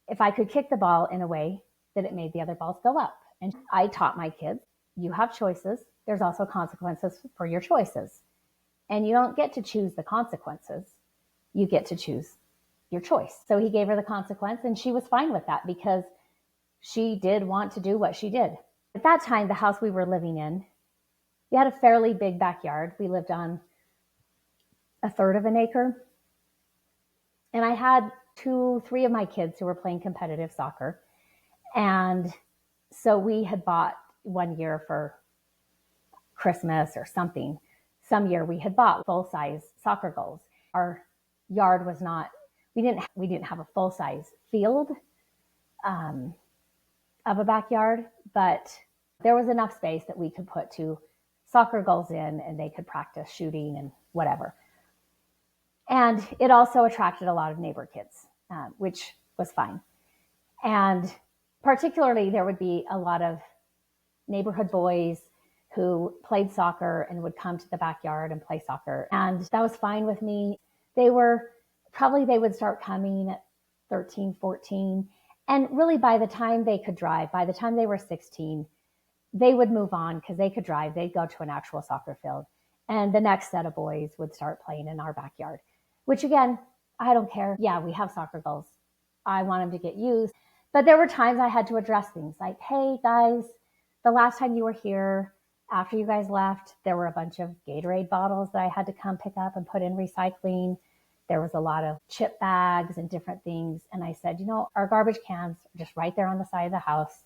if I could kick the ball in a way that it made the other balls go up. And I taught my kids, you have choices. There's also consequences for your choices. And you don't get to choose the consequences. You get to choose your choice. So he gave her the consequence and she was fine with that because she did want to do what she did. At that time, the house we were living in, we had a fairly big backyard. We lived on 1/3 of an acre. And I had 3 of my kids who were playing competitive soccer. And so we had bought one year for Christmas or something. Some year we had bought full-size soccer goals. Our yard was not, we didn't have a full-size field of a backyard, but there was enough space that we could put 2 soccer goals in and they could practice shooting and whatever. And it also attracted a lot of neighbor kids, which was fine. And particularly there would be a lot of neighborhood boys who played soccer and would come to the backyard and play soccer. And that was fine with me. They would start coming at 13, 14. And really by the time they could drive, by the time they were 16, they would move on because they could drive. They'd go to an actual soccer field. And the next set of boys would start playing in our backyard, which again, I don't care. Yeah, we have soccer goals. I want them to get used. But there were times I had to address things like, hey guys, the last time you were here, after you guys left, there were a bunch of Gatorade bottles that I had to come pick up and put in recycling. There was a lot of chip bags and different things. And I said, our garbage cans are just right there on the side of the house.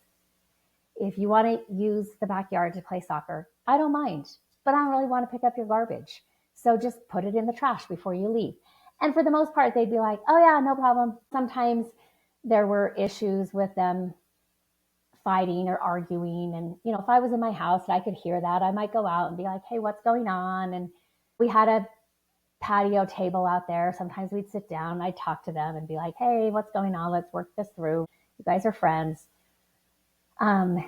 If you want to use the backyard to play soccer, I don't mind, but I don't really want to pick up your garbage. So just put it in the trash before you leave. And for the most part, they'd be like, oh yeah, no problem. Sometimes there were issues with them fighting or arguing. And, if I was in my house and I could hear that, I might go out and be like, hey, what's going on? And we had a patio table out there. Sometimes we'd sit down, I'd talk to them and be like, hey, what's going on? Let's work this through. You guys are friends. But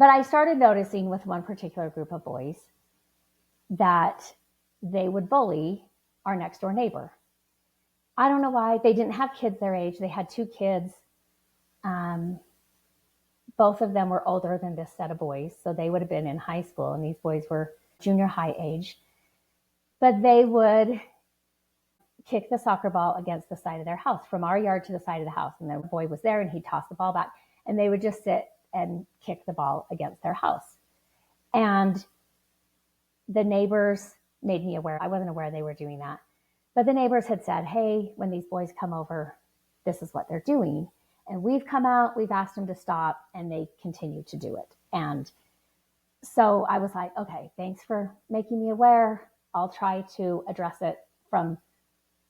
I started noticing with one particular group of boys that they would bully our next door neighbor. I don't know why. They didn't have kids their age. They had 2 kids. Both of them were older than this set of boys, so they would have been in high school, and these boys were junior high age. But they would kick the soccer ball against the side of their house, from our yard to the side of the house. And the boy was there, and he'd toss the ball back, and they would just sit and kick the ball against their house. And the neighbors made me aware. I wasn't aware they were doing that. But the neighbors had said, hey, when these boys come over, this is what they're doing. And we've come out, we've asked them to stop, and they continue to do it. And so I was like, okay, thanks for making me aware. I'll try to address it from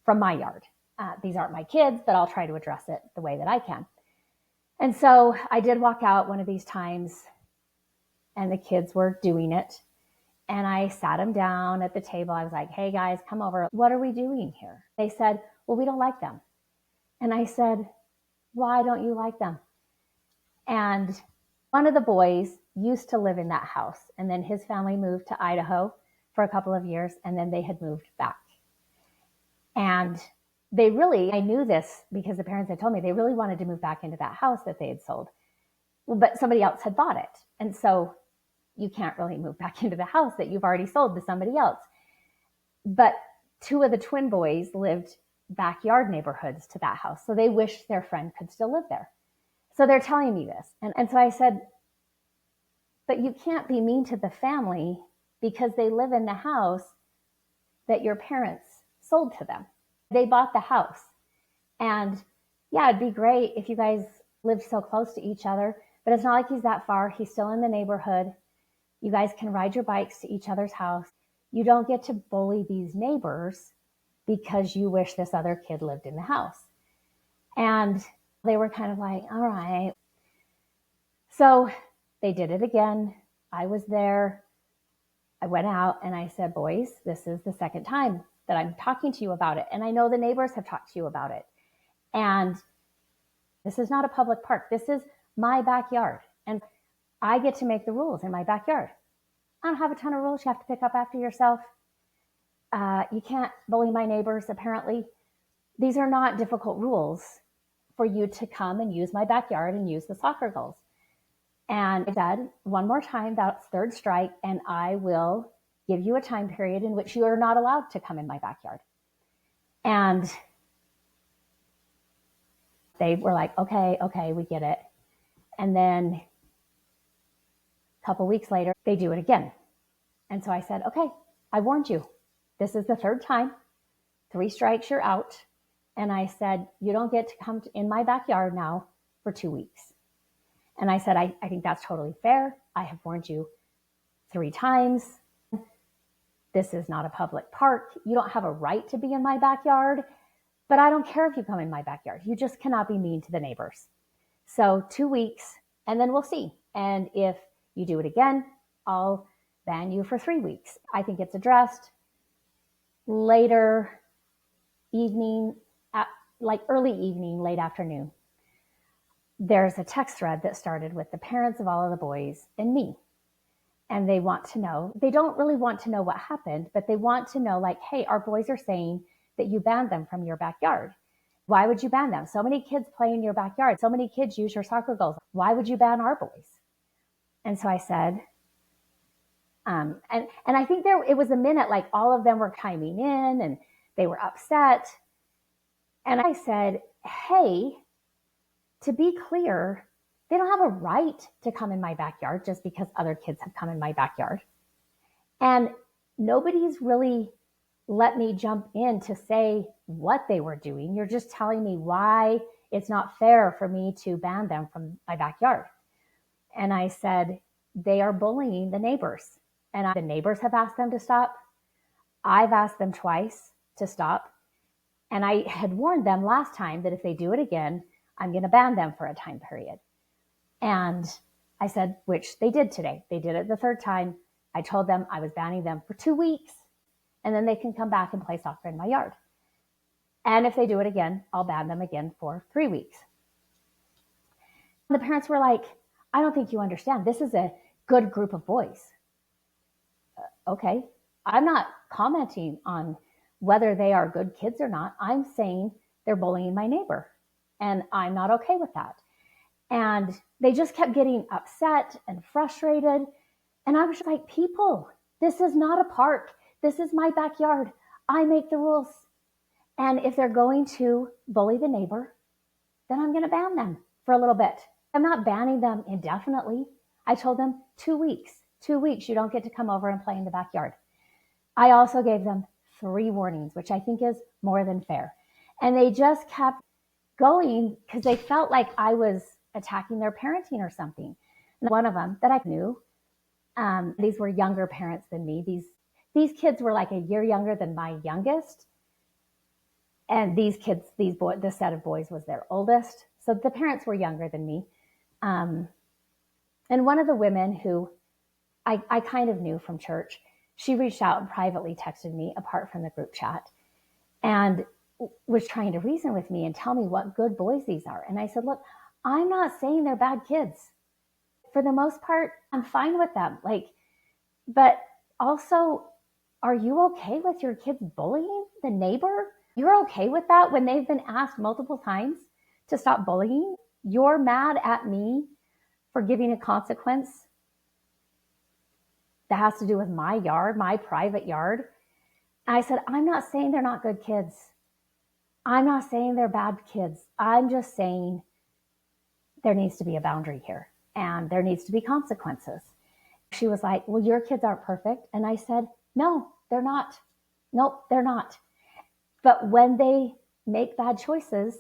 my yard. These aren't my kids, but I'll try to address it the way that I can. And so I did walk out one of these times, and the kids were doing it. And I sat them down at the table. I was like, hey guys, come over. What are we doing here? They said, well, we don't like them. And I said, why don't you like them? And one of the boys used to live in that house. And then his family moved to Idaho for a couple of years. And then they had moved back. And I knew this because the parents had told me they really wanted to move back into that house that they had sold. But somebody else had bought it. And so you can't really move back into the house that you've already sold to somebody else. But 2 of the twin boys lived backyard neighborhoods to that house. So they wished their friend could still live there. So they're telling me this. And so I said, but you can't be mean to the family because they live in the house that your parents sold to them. They bought the house. And yeah, it'd be great if you guys lived so close to each other, but it's not like he's that far. He's still in the neighborhood. You guys can ride your bikes to each other's house. You don't get to bully these neighbors because you wish this other kid lived in the house. And they were kind of like, all right. So they did it again. I was there. I went out and I said, boys, this is the second time that I'm talking to you about it. And I know the neighbors have talked to you about it. And this is not a public park. This is my backyard. And I get to make the rules in my backyard. I don't have a ton of rules you have to pick up after yourself. You can't bully my neighbors, apparently. These are not difficult rules for you to come and use my backyard and use the soccer goals. And I said, one more time, that's third strike, and I will give you a time period in which you are not allowed to come in my backyard. And they were like, okay, we get it. And then a couple weeks later, they do it again. And so I said, okay, I warned you. This is the third time. 3 strikes, you're out. And I said, you don't get to come in my backyard now for 2 weeks. And I said, I think that's totally fair. I have warned you 3 times. This is not a public park. You don't have a right to be in my backyard, but I don't care if you come in my backyard. You just cannot be mean to the neighbors. So 2 weeks, and then we'll see. And if you do it again, I'll ban you for 3 weeks. I think it's addressed. Later evening, like early evening, late afternoon, there's a text thread that started with the parents of all of the boys and me. And they want to know, they don't really want to know what happened, but they want to know, like, hey, our boys are saying that you banned them from your backyard. Why would you ban them? So many kids play in your backyard. So many kids use your soccer goals. Why would you ban our boys? And so I said, And I think it was a minute, like all of them were chiming in and they were upset. And I said, hey, to be clear, they don't have a right to come in my backyard just because other kids have come in my backyard. And nobody's really let me jump in to say what they were doing. You're just telling me why it's not fair for me to ban them from my backyard. And I said, they are bullying the neighbors. And the neighbors have asked them to stop. I've asked them twice to stop. And I had warned them last time that if they do it again, I'm going to ban them for a time period. And I said, which they did today. They did it the third time. I told them I was banning them for 2 weeks, and then they can come back and play soccer in my yard. And if they do it again, I'll ban them again for 3 weeks. The parents were like, I don't think you understand. This is a good group of boys. Okay. I'm not commenting on whether they are good kids or not. I'm saying they're bullying my neighbor, and I'm not okay with that. And they just kept getting upset and frustrated. And I was like, people, this is not a park. This is my backyard. I make the rules. And if they're going to bully the neighbor, then I'm going to ban them for a little bit. I'm not banning them indefinitely. I told them 2 weeks. 2 weeks, you don't get to come over and play in the backyard. I also gave them 3 warnings, which I think is more than fair. And they just kept going because they felt like I was attacking their parenting or something. And one of them that I knew, these were younger parents than me. These kids were like a year younger than my youngest. And these kids, this set of boys was their oldest. So the parents were younger than me. And one of the women who I kind of knew from church, she reached out and privately texted me apart from the group chat and was trying to reason with me and tell me what good boys these are. And I said, look, I'm not saying they're bad kids. For the most part, I'm fine with them. But also, are you okay with your kids bullying the neighbor? You're okay with that when they've been asked multiple times to stop bullying? You're mad at me for giving a consequence that has to do with my yard, my private yard. And I said, I'm not saying they're not good kids. I'm not saying they're bad kids. I'm just saying there needs to be a boundary here and there needs to be consequences. She was like, well, your kids aren't perfect. And I said, no, they're not. Nope, they're not. But when they make bad choices,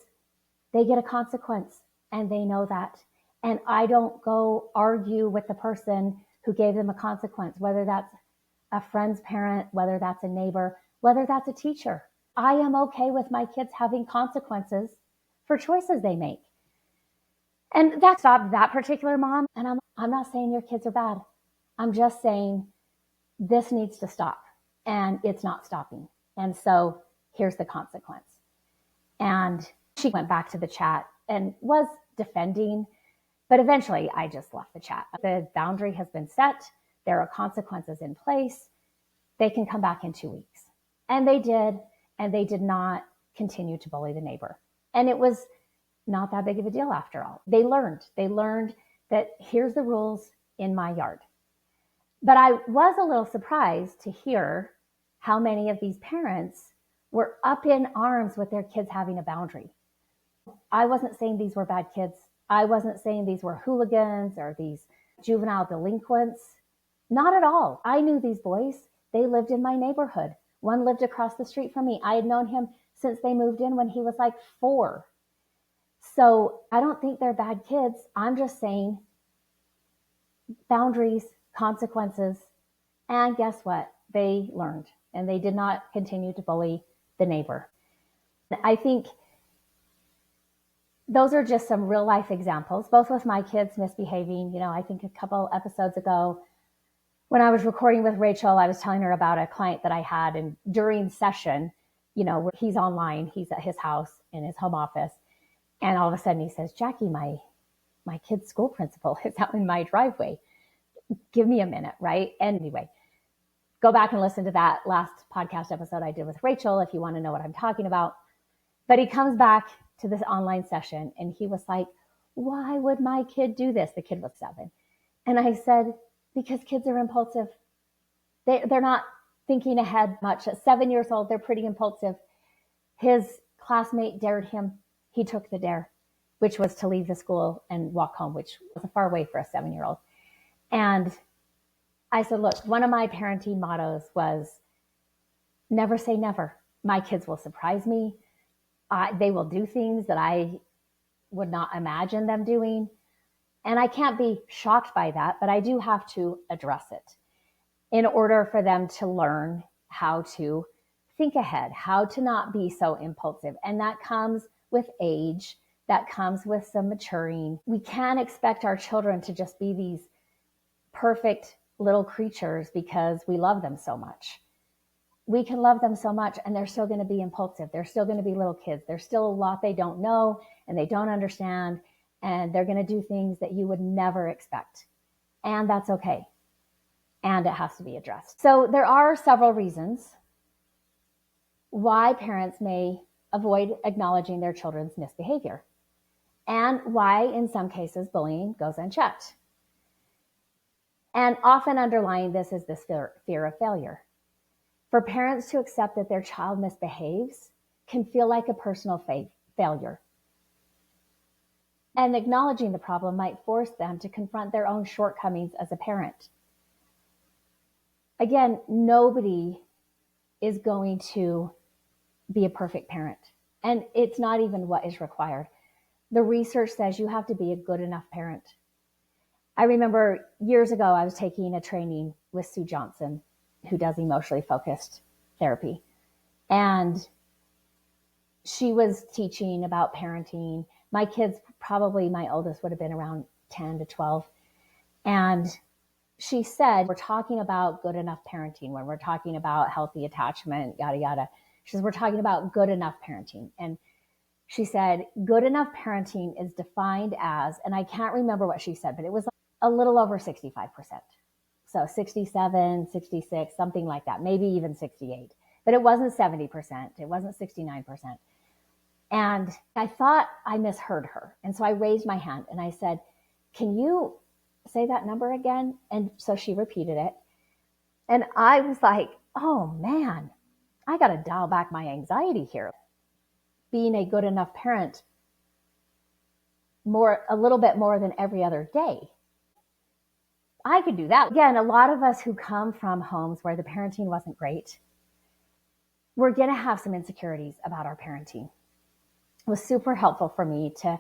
they get a consequence and they know that. And I don't go argue with the person who gave them a consequence, whether that's a friend's parent, whether that's a neighbor, whether that's a teacher. I am okay with my kids having consequences for choices they make. And that stopped that particular mom. And I'm not saying your kids are bad. I'm just saying this needs to stop and it's not stopping. And so here's the consequence. And she went back to the chat and was defending, but eventually I just left the chat. The boundary has been set. There are consequences in place. They can come back in 2 weeks. And they did. And they did not continue to bully the neighbor. And it was not that big of a deal after all. They learned that here's the rules in my yard. But I was a little surprised to hear how many of these parents were up in arms with their kids having a boundary. I wasn't saying these were bad kids. I wasn't saying these were hooligans or these juvenile delinquents. Not at all. I knew these boys. They lived in my neighborhood. One lived across the street from me. I had known him since they moved in when he was like 4. So I don't think they're bad kids. I'm just saying boundaries, consequences, and guess what? They learned and they did not continue to bully the neighbor. I think those are just some real life examples, both with my kids misbehaving. I think a couple episodes ago when I was recording with Rachel, I was telling her about a client that I had, and during session, where he's online, he's at his house in his home office. And all of a sudden he says, Jackie, my kid's school principal is out in my driveway. Give me a minute, right? And anyway, go back and listen to that last podcast episode I did with Rachel if you want to know what I'm talking about. But he comes back to this online session and he was like, why would my kid do this? The kid was 7. And I said, because kids are impulsive. They're not thinking ahead much. At 7 years old, they're pretty impulsive. His classmate dared him. He took the dare, which was to leave the school and walk home, which was a far way for a 7-year-old. And I said, look, one of my parenting mottos was never say never. My kids will surprise me. They will do things that I would not imagine them doing. And I can't be shocked by that, but I do have to address it in order for them to learn how to think ahead, how to not be so impulsive. And that comes with age, that comes with some maturing. We can't expect our children to just be these perfect little creatures because we love them so much. We can love them so much and they're still going to be impulsive. They're still going to be little kids. There's still a lot they don't know and they don't understand, and they're going to do things that you would never expect. And that's okay. And it has to be addressed. So there are several reasons why parents may avoid acknowledging their children's misbehavior, and why in some cases bullying goes unchecked. And often underlying this is this fear of failure. For parents to accept that their child misbehaves can feel like a personal failure. And acknowledging the problem might force them to confront their own shortcomings as a parent. Again, nobody is going to be a perfect parent. And it's not even what is required. The research says you have to be a good enough parent. I remember years ago, I was taking a training with Sue Johnson, who does emotionally focused therapy. And she was teaching about parenting. My kids, probably my oldest would have been around 10 to 12. And she said, we're talking about good enough parenting when we're talking about healthy attachment, yada, yada. She says, we're talking about good enough parenting. And she said, good enough parenting is defined as, and I can't remember what she said, but it was a little over 65%. So 67, 66, something like that, maybe even 68. But it wasn't 70%. It wasn't 69%. And I thought I misheard her. And so I raised my hand and I said, can you say that number again? And so she repeated it. And I was like, oh man, I got to dial back my anxiety here. Being a good enough parent a little bit more than every other day. I could do that. Again, a lot of us who come from homes where the parenting wasn't great, we're going to have some insecurities about our parenting. It was super helpful for me to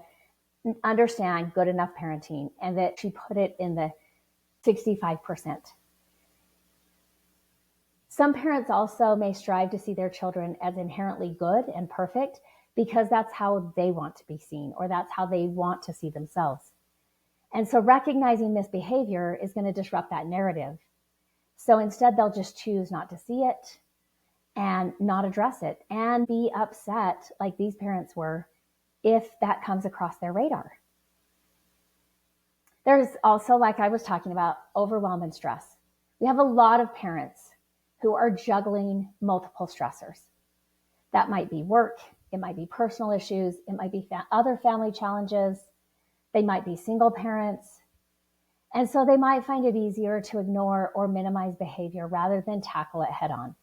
understand good enough parenting, and that she put it in the 65%. Some parents also may strive to see their children as inherently good and perfect because that's how they want to be seen, or that's how they want to see themselves. And so recognizing misbehavior is going to disrupt that narrative. So instead, they'll just choose not to see it and not address it and be upset like these parents were if that comes across their radar. There's also, like I was talking about, overwhelm and stress. We have a lot of parents who are juggling multiple stressors. That might be work, it might be personal issues, it might be other family challenges, they might be single parents. And so they might find it easier to ignore or minimize behavior rather than tackle it head on.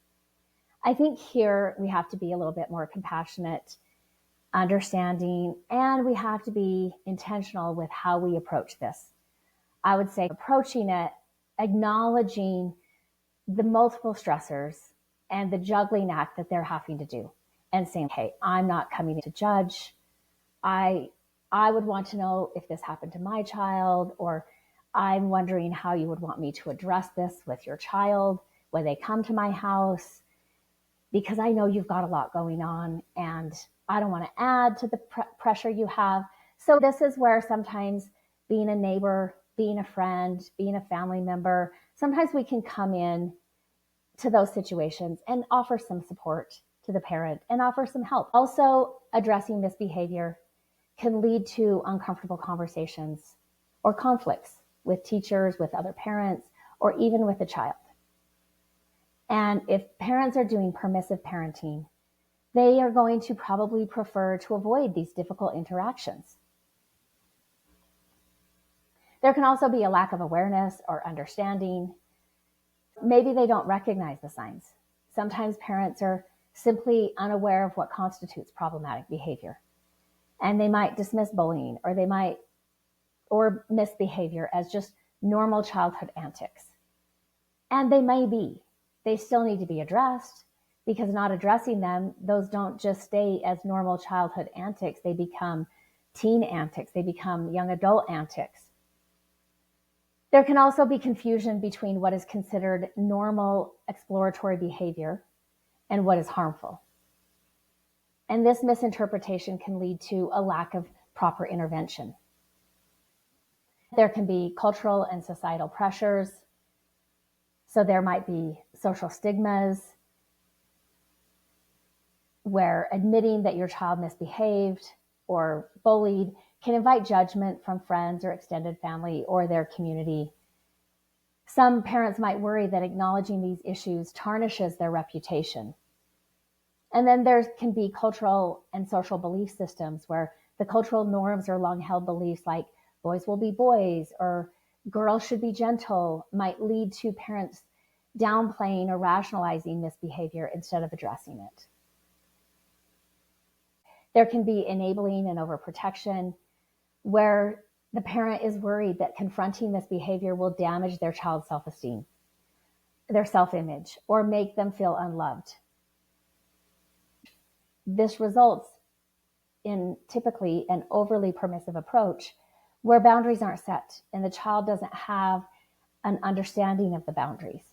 I think here we have to be a little bit more compassionate, understanding, and we have to be intentional with how we approach this. I would say approaching it, acknowledging the multiple stressors and the juggling act that they're having to do, and saying, hey, I'm not coming to judge. I would want to know if this happened to my child, or I'm wondering how you would want me to address this with your child when they come to my house, because I know you've got a lot going on and I don't want to add to the pressure you have. So this is where sometimes being a neighbor, being a friend, being a family member, sometimes we can come in to those situations and offer some support to the parent and offer some help. Also, addressing misbehavior can lead to uncomfortable conversations or conflicts with teachers, with other parents, or even with the child. And if parents are doing permissive parenting, they are going to probably prefer to avoid these difficult interactions. There can also be a lack of awareness or understanding. Maybe they don't recognize the signs. Sometimes parents are simply unaware of what constitutes problematic behavior. And they might dismiss bullying or misbehavior as just normal childhood antics. And they may be. They still need to be addressed, because not addressing them, those don't just stay as normal childhood antics. They become teen antics. They become young adult antics. There can also be confusion between what is considered normal exploratory behavior and what is harmful. And this misinterpretation can lead to a lack of proper intervention. There can be cultural and societal pressures. So there might be social stigmas where admitting that your child misbehaved or bullied can invite judgment from friends or extended family or their community. Some parents might worry that acknowledging these issues tarnishes their reputation. And then there can be cultural and social belief systems where the cultural norms or long-held beliefs like boys will be boys or girls should be gentle might lead to parents downplaying or rationalizing misbehavior instead of addressing it. There can be enabling and overprotection where the parent is worried that confronting misbehavior will damage their child's self-esteem, their self-image, or make them feel unloved. This results in typically an overly permissive approach where boundaries aren't set and the child doesn't have an understanding of the boundaries.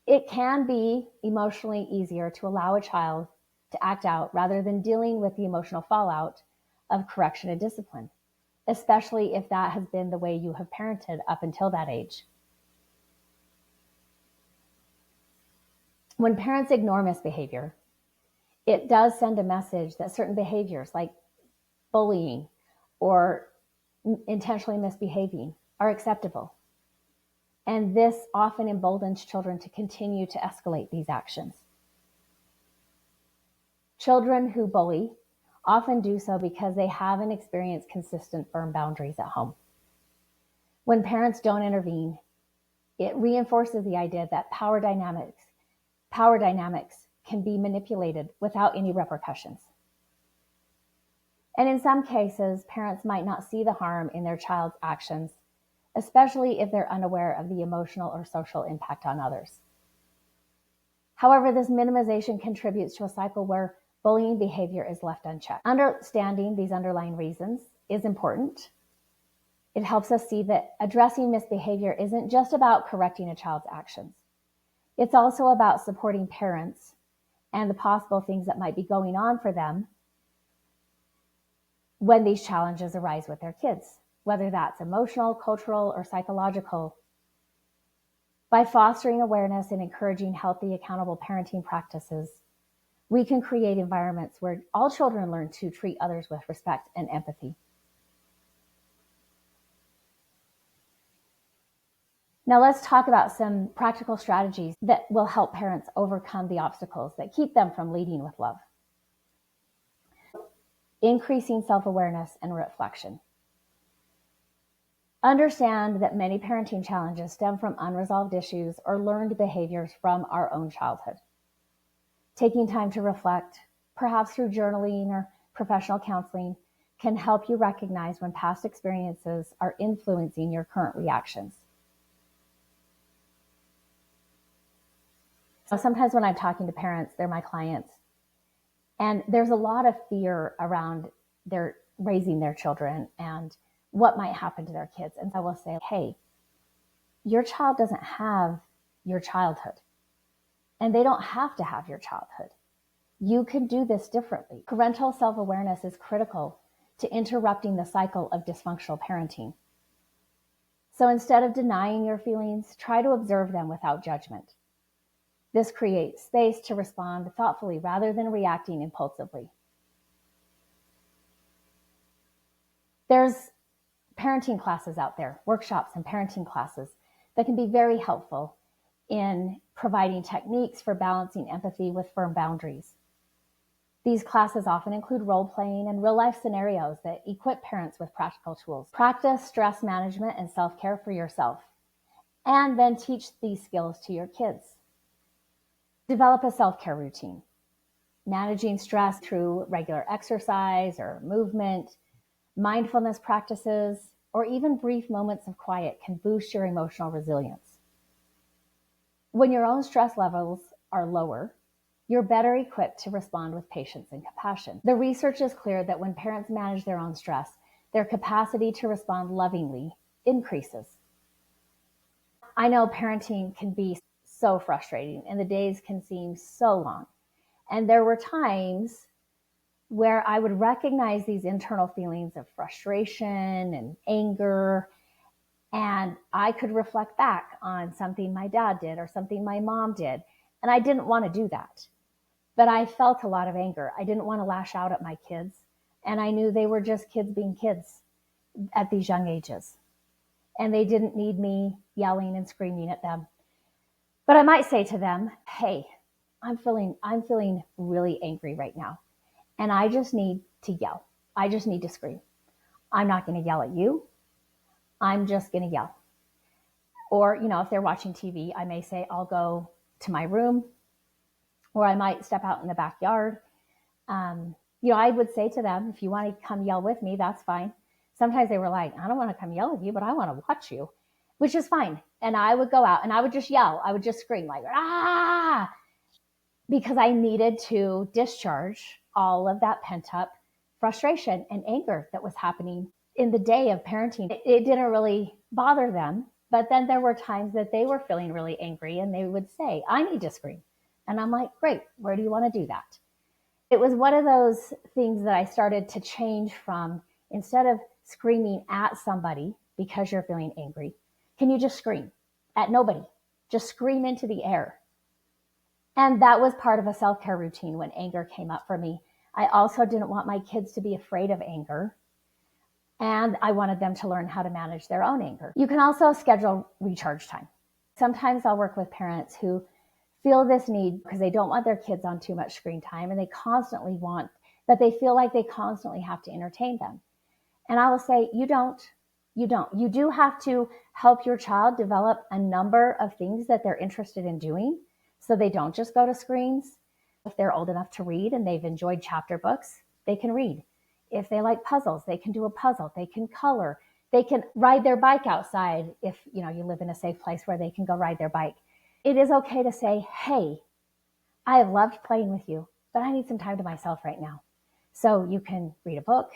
It can be emotionally easier to allow a child to act out rather than dealing with the emotional fallout of correction and discipline, especially if that has been the way you have parented up until that age. When parents ignore misbehavior, it does send a message that certain behaviors like bullying or intentionally misbehaving are acceptable. And this often emboldens children to continue to escalate these actions. Children who bully often do so because they haven't experienced consistent, firm boundaries at home. When parents don't intervene, it reinforces the idea that power dynamics can be manipulated without any repercussions. And in some cases, parents might not see the harm in their child's actions, especially if they're unaware of the emotional or social impact on others. However, this minimization contributes to a cycle where bullying behavior is left unchecked. Understanding these underlying reasons is important. It helps us see that addressing misbehavior isn't just about correcting a child's actions. It's also about supporting parents and the possible things that might be going on for them when these challenges arise with their kids, whether that's emotional, cultural, or psychological. By fostering awareness and encouraging healthy, accountable parenting practices, we can create environments where all children learn to treat others with respect and empathy. Now let's talk about some practical strategies that will help parents overcome the obstacles that keep them from leading with love. Increasing self-awareness and reflection. Understand that many parenting challenges stem from unresolved issues or learned behaviors from our own childhood. Taking time to reflect, perhaps through journaling or professional counseling, can help you recognize when past experiences are influencing your current reactions. So sometimes when I'm talking to parents, they're my clients, and there's a lot of fear around their raising their children and what might happen to their kids. And I will say, hey, your child doesn't have your childhood, and they don't have to have your childhood. You can do this differently. Parental self-awareness is critical to interrupting the cycle of dysfunctional parenting. So instead of denying your feelings, try to observe them without judgment. This creates space to respond thoughtfully rather than reacting impulsively. There's parenting classes out there, workshops and parenting classes that can be very helpful in providing techniques for balancing empathy with firm boundaries. These classes often include role-playing and real-life scenarios that equip parents with practical tools. Practice stress management and self-care for yourself. and then teach these skills to your kids. Develop a self-care routine. Managing stress through regular exercise or movement, mindfulness practices, or even brief moments of quiet can boost your emotional resilience. When your own stress levels are lower, you're better equipped to respond with patience and compassion. The research is clear that when parents manage their own stress, their capacity to respond lovingly increases. I know parenting can be so frustrating and the days can seem so long. And there were times where I would recognize these internal feelings of frustration and anger, and I could reflect back on something my dad did or something my mom did. And I didn't want to do that. But I felt a lot of anger. I didn't want to lash out at my kids. And I knew they were just kids being kids at these young ages. And they didn't need me yelling and screaming at them. But I might say to them, hey, I'm feeling really angry right now. And I just need to yell. I just need to scream. I'm not going to yell at you. I'm just going to yell. Or, if they're watching TV, I may say, I'll go to my room, or I might step out in the backyard. I would say to them, if you want to come yell with me, that's fine. Sometimes they were like, I don't want to come yell with you, but I want to watch you, which is fine. And I would go out and I would just yell. I would just scream like, ah, because I needed to discharge all of that pent up frustration and anger that was happening in the day of parenting. It didn't really bother them. But then there were times that they were feeling really angry and they would say, I need to scream. And I'm like, great, where do you want to do that? It was one of those things that I started to change from, instead of screaming at somebody because you're feeling angry, can you just scream at nobody? Just scream into the air. And that was part of a self-care routine when anger came up for me. I also didn't want my kids to be afraid of anger. And I wanted them to learn how to manage their own anger. You can also schedule recharge time. Sometimes I'll work with parents who feel this need because they don't want their kids on too much screen time and they feel like they constantly have to entertain them. And I will say, you don't. You do have to help your child develop a number of things that they're interested in doing so they don't just go to screens. If they're old enough to read and they've enjoyed chapter books, they can read. If they like puzzles, they can do a puzzle. They can color. They can ride their bike outside if you live in a safe place where they can go ride their bike. It is okay to say, hey, I have loved playing with you, but I need some time to myself right now. So you can read a book,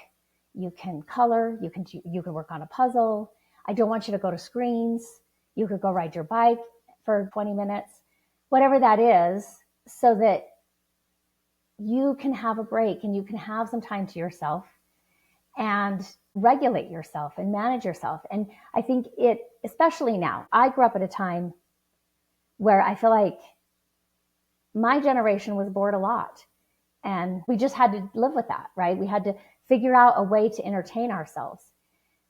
you can color, you can work on a puzzle. I don't want you to go to screens. You could go ride your bike for 20 minutes, whatever that is, so that you can have a break and you can have some time to yourself and regulate yourself and manage yourself. And I think especially now, I grew up at a time where I feel like my generation was bored a lot and we just had to live with that, right? We had to figure out a way to entertain ourselves.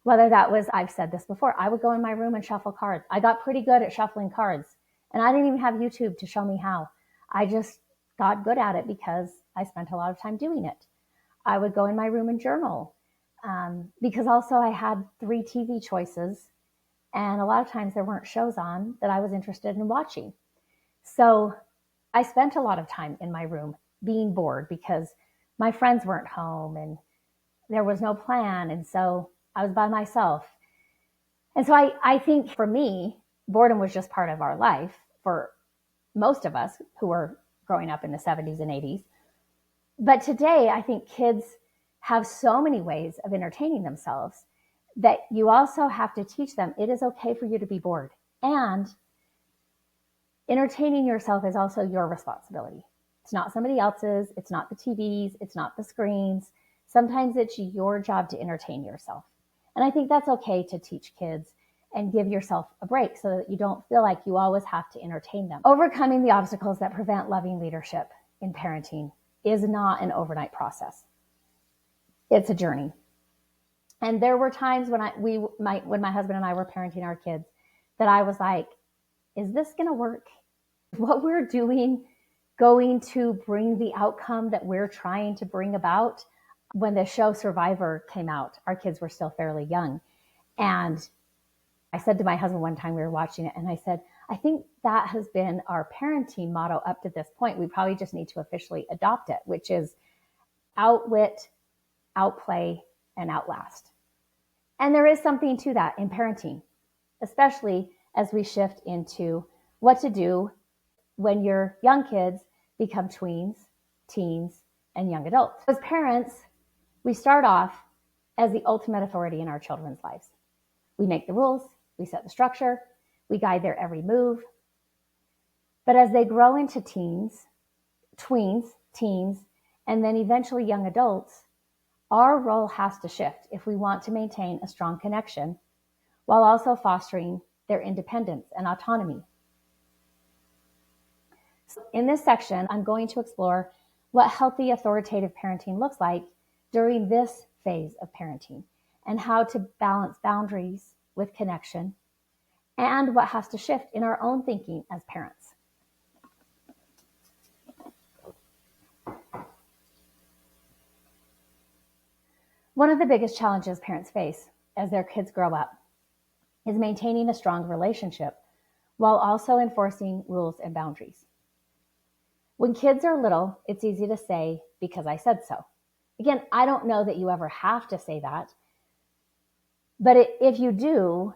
Whether that was, I've said this before, I would go in my room and shuffle cards. I got pretty good at shuffling cards and I didn't even have YouTube to show me how. I just got good at it because I spent a lot of time doing it. I would go in my room and journal because also I had 3 TV choices and a lot of times there weren't shows on that I was interested in watching. So I spent a lot of time in my room being bored because my friends weren't home and there was no plan. And so I was by myself. And so I think for me, boredom was just part of our life for most of us who were growing up in the 70s and 80s. But today, I think kids have so many ways of entertaining themselves that you also have to teach them it is okay for you to be bored. And entertaining yourself is also your responsibility. It's not somebody else's. It's not the TVs. It's not the screens. Sometimes it's your job to entertain yourself. And I think that's okay to teach kids and give yourself a break so that you don't feel like you always have to entertain them. Overcoming the obstacles that prevent loving leadership in parenting is not an overnight process. It's a journey. And there were times when my husband and I were parenting our kids that I was like, is this going to work? Is what we're doing going to bring the outcome that we're trying to bring about? When the show Survivor came out, our kids were still fairly young. And I said to my husband one time, we were watching it, and I said, I think that has been our parenting motto up to this point. We probably just need to officially adopt it, which is outwit, outplay, and outlast. And there is something to that in parenting, especially as we shift into what to do when your young kids become tweens, teens, and young adults. As parents, we start off as the ultimate authority in our children's lives. We make the rules, we set the structure, we guide their every move. But as they grow into teens, tweens, teens, and then eventually young adults, our role has to shift if we want to maintain a strong connection while also fostering their independence and autonomy. So in this section, I'm going to explore what healthy authoritative parenting looks like during this phase of parenting and how to balance boundaries with connection and what has to shift in our own thinking as parents. One of the biggest challenges parents face as their kids grow up is maintaining a strong relationship while also enforcing rules and boundaries. When kids are little, it's easy to say, because I said so. Again, I don't know that you ever have to say that, but if you do,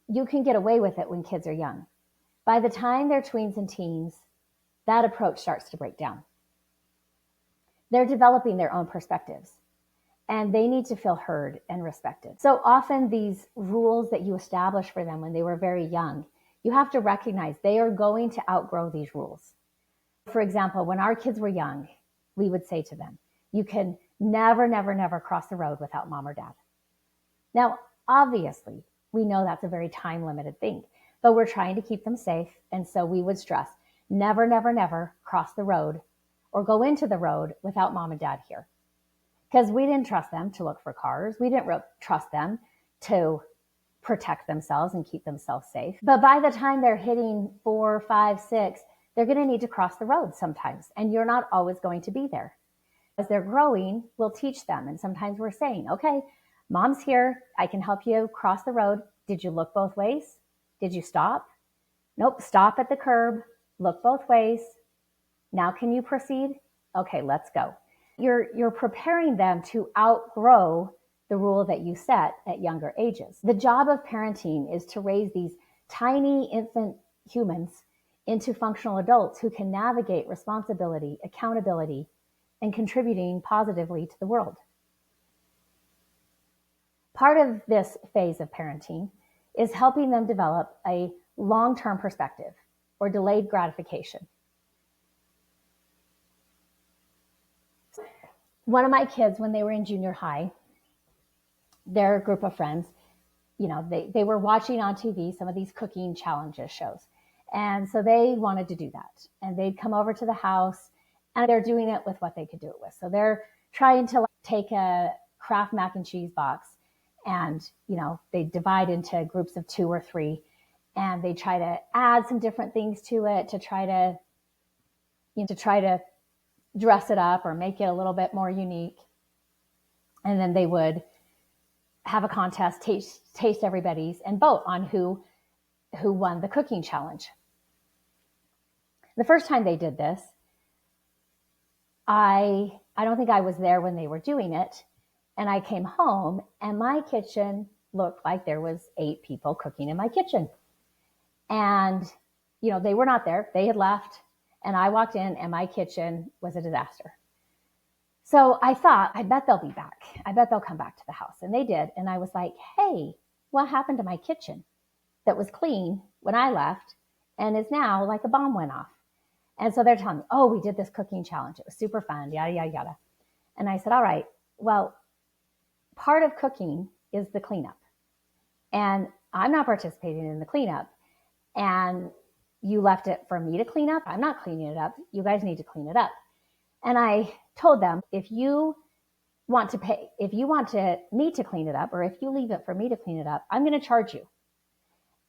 you can get away with it when kids are young. By the time they're tweens and teens, that approach starts to break down. They're developing their own perspectives, and they need to feel heard and respected. So often these rules that you establish for them when they were very young, you have to recognize they are going to outgrow these rules. For example, when our kids were young, we would say to them, you can never, never, never cross the road without mom or dad. Now, obviously, we know that's a very time-limited thing, but we're trying to keep them safe, and so we would stress, never, never, never cross the road or go into the road without mom and dad here. Because we didn't trust them to look for cars. We didn't trust them to protect themselves and keep themselves safe. But by the time they're hitting 4, 5, 6, they're going to need to cross the road sometimes, and you're not always going to be there. As they're growing, we'll teach them, and sometimes we're saying, okay, mom's here. I can help you cross the road. Did you look both ways? Did you stop? Nope, stop at the curb. Look both ways. Now can you proceed? Okay, let's go. You're preparing them to outgrow the rule that you set at younger ages. The job of parenting is to raise these tiny infant humans into functional adults who can navigate responsibility, accountability, and contributing positively to the world. Part of this phase of parenting is helping them develop a long-term perspective or delayed gratification. One of my kids, when they were in junior high, their group of friends, they were watching on TV some of these cooking challenges shows. And so they wanted to do that. And they'd come over to the house, and they're doing it with what they could do it with. So they're trying to take a Kraft mac and cheese box, and they divide into groups of 2 or 3, and they try to add some different things to it to try to dress it up or make it a little bit more unique. And then they would have a contest, taste everybody's, and vote on who won the cooking challenge. The first time they did this, I don't think I was there when they were doing it. And I came home, and my kitchen looked like there was 8 people cooking in my kitchen. And, they were not there. They had left. And I walked in, and my kitchen was a disaster. So I thought, I bet they'll be back. I bet they'll come back to the house. And they did. And I was like, hey, what happened to my kitchen that was clean when I left and is now like a bomb went off? And so they're telling me, oh, we did this cooking challenge. It was super fun, yada, yada, yada. And I said, all right, well, part of cooking is the cleanup. And I'm not participating in the cleanup. And you left it for me to clean up. I'm not cleaning it up. You guys need to clean it up. And I told them, if you want me to clean it up, or if you leave it for me to clean it up, I'm going to charge you.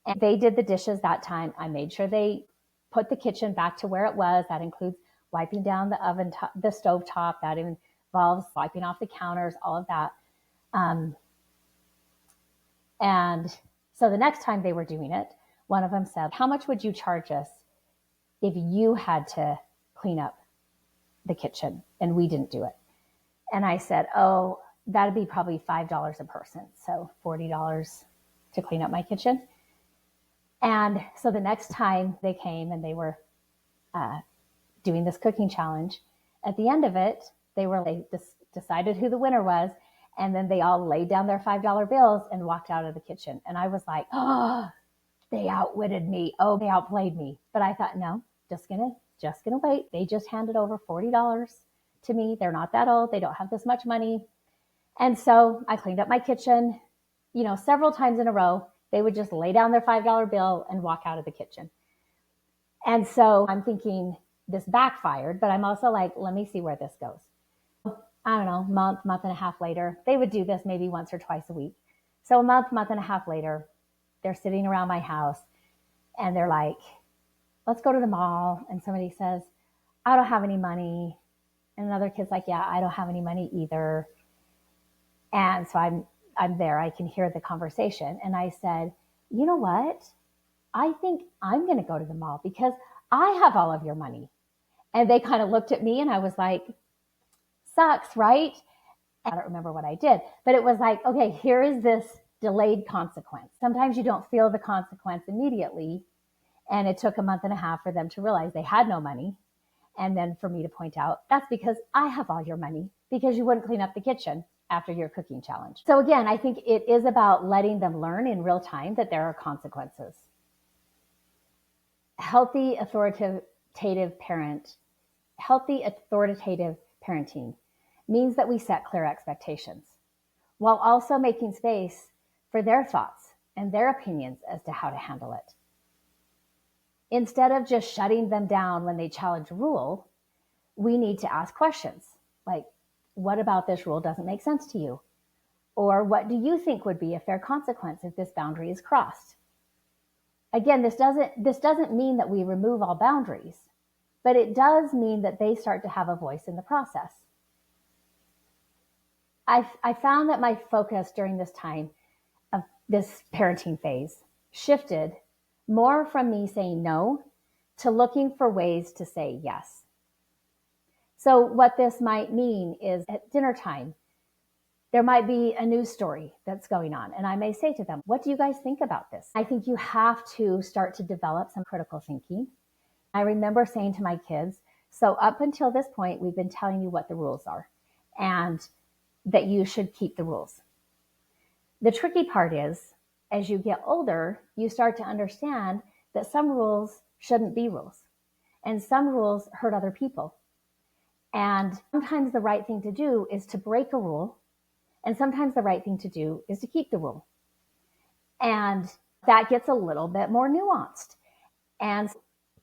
And they did the dishes that time. I made sure they put the kitchen back to where it was. That includes wiping down the oven, the stove top. That involves wiping off the counters, all of that. And So the next time they were doing it, one of them said, how much would you charge us if you had to clean up the kitchen and we didn't do it? And I said, oh, that'd be probably $5 a person. So $40 to clean up my kitchen. And so the next time they came and they were doing this cooking challenge, at the end of it, they decided who the winner was. And then they all laid down their $5 bills and walked out of the kitchen. And I was like, oh, they outwitted me. Oh, they outplayed me. But I thought, no, just gonna wait. They just handed over $40 to me. They're not that old. They don't have this much money. And so I cleaned up my kitchen, several times in a row. They would just lay down their $5 bill and walk out of the kitchen. And so I'm thinking this backfired, but I'm also like, let me see where this goes. I don't know, month and a half later, they would do this maybe once or twice a week. So a month and a half later, they're sitting around my house and they're like, let's go to the mall. And somebody says, I don't have any money. And another kid's like, yeah, I don't have any money either. And so I'm there. I can hear the conversation. And I said, you know what? I think I'm going to go to the mall because I have all of your money. And they kind of looked at me and I was like, sucks, right? I don't remember what I did, but it was like, okay, here is this delayed consequence. Sometimes you don't feel the consequence immediately. And it took a month and a half for them to realize they had no money. And then for me to point out, that's because I have all your money because you wouldn't clean up the kitchen after your cooking challenge. So again, I think it is about letting them learn in real time that there are consequences. Healthy authoritative parenting means that we set clear expectations while also making space for their thoughts and their opinions as to how to handle it. Instead of just shutting them down when they challenge a rule, we need to ask questions like, what about this rule doesn't make sense to you? Or what do you think would be a fair consequence if this boundary is crossed? Again, this doesn't mean that we remove all boundaries, but it does mean that they start to have a voice in the process. I found that my focus during this time of this parenting phase shifted more from me saying no to looking for ways to say yes. So what this might mean is at dinner time, there might be a news story that's going on. And I may say to them, what do you guys think about this? I think you have to start to develop some critical thinking. I remember saying to my kids, so up until this point, we've been telling you what the rules are and that you should keep the rules. The tricky part is, as you get older, you start to understand that some rules shouldn't be rules and some rules hurt other people. And sometimes the right thing to do is to break a rule. And sometimes the right thing to do is to keep the rule. And that gets a little bit more nuanced. And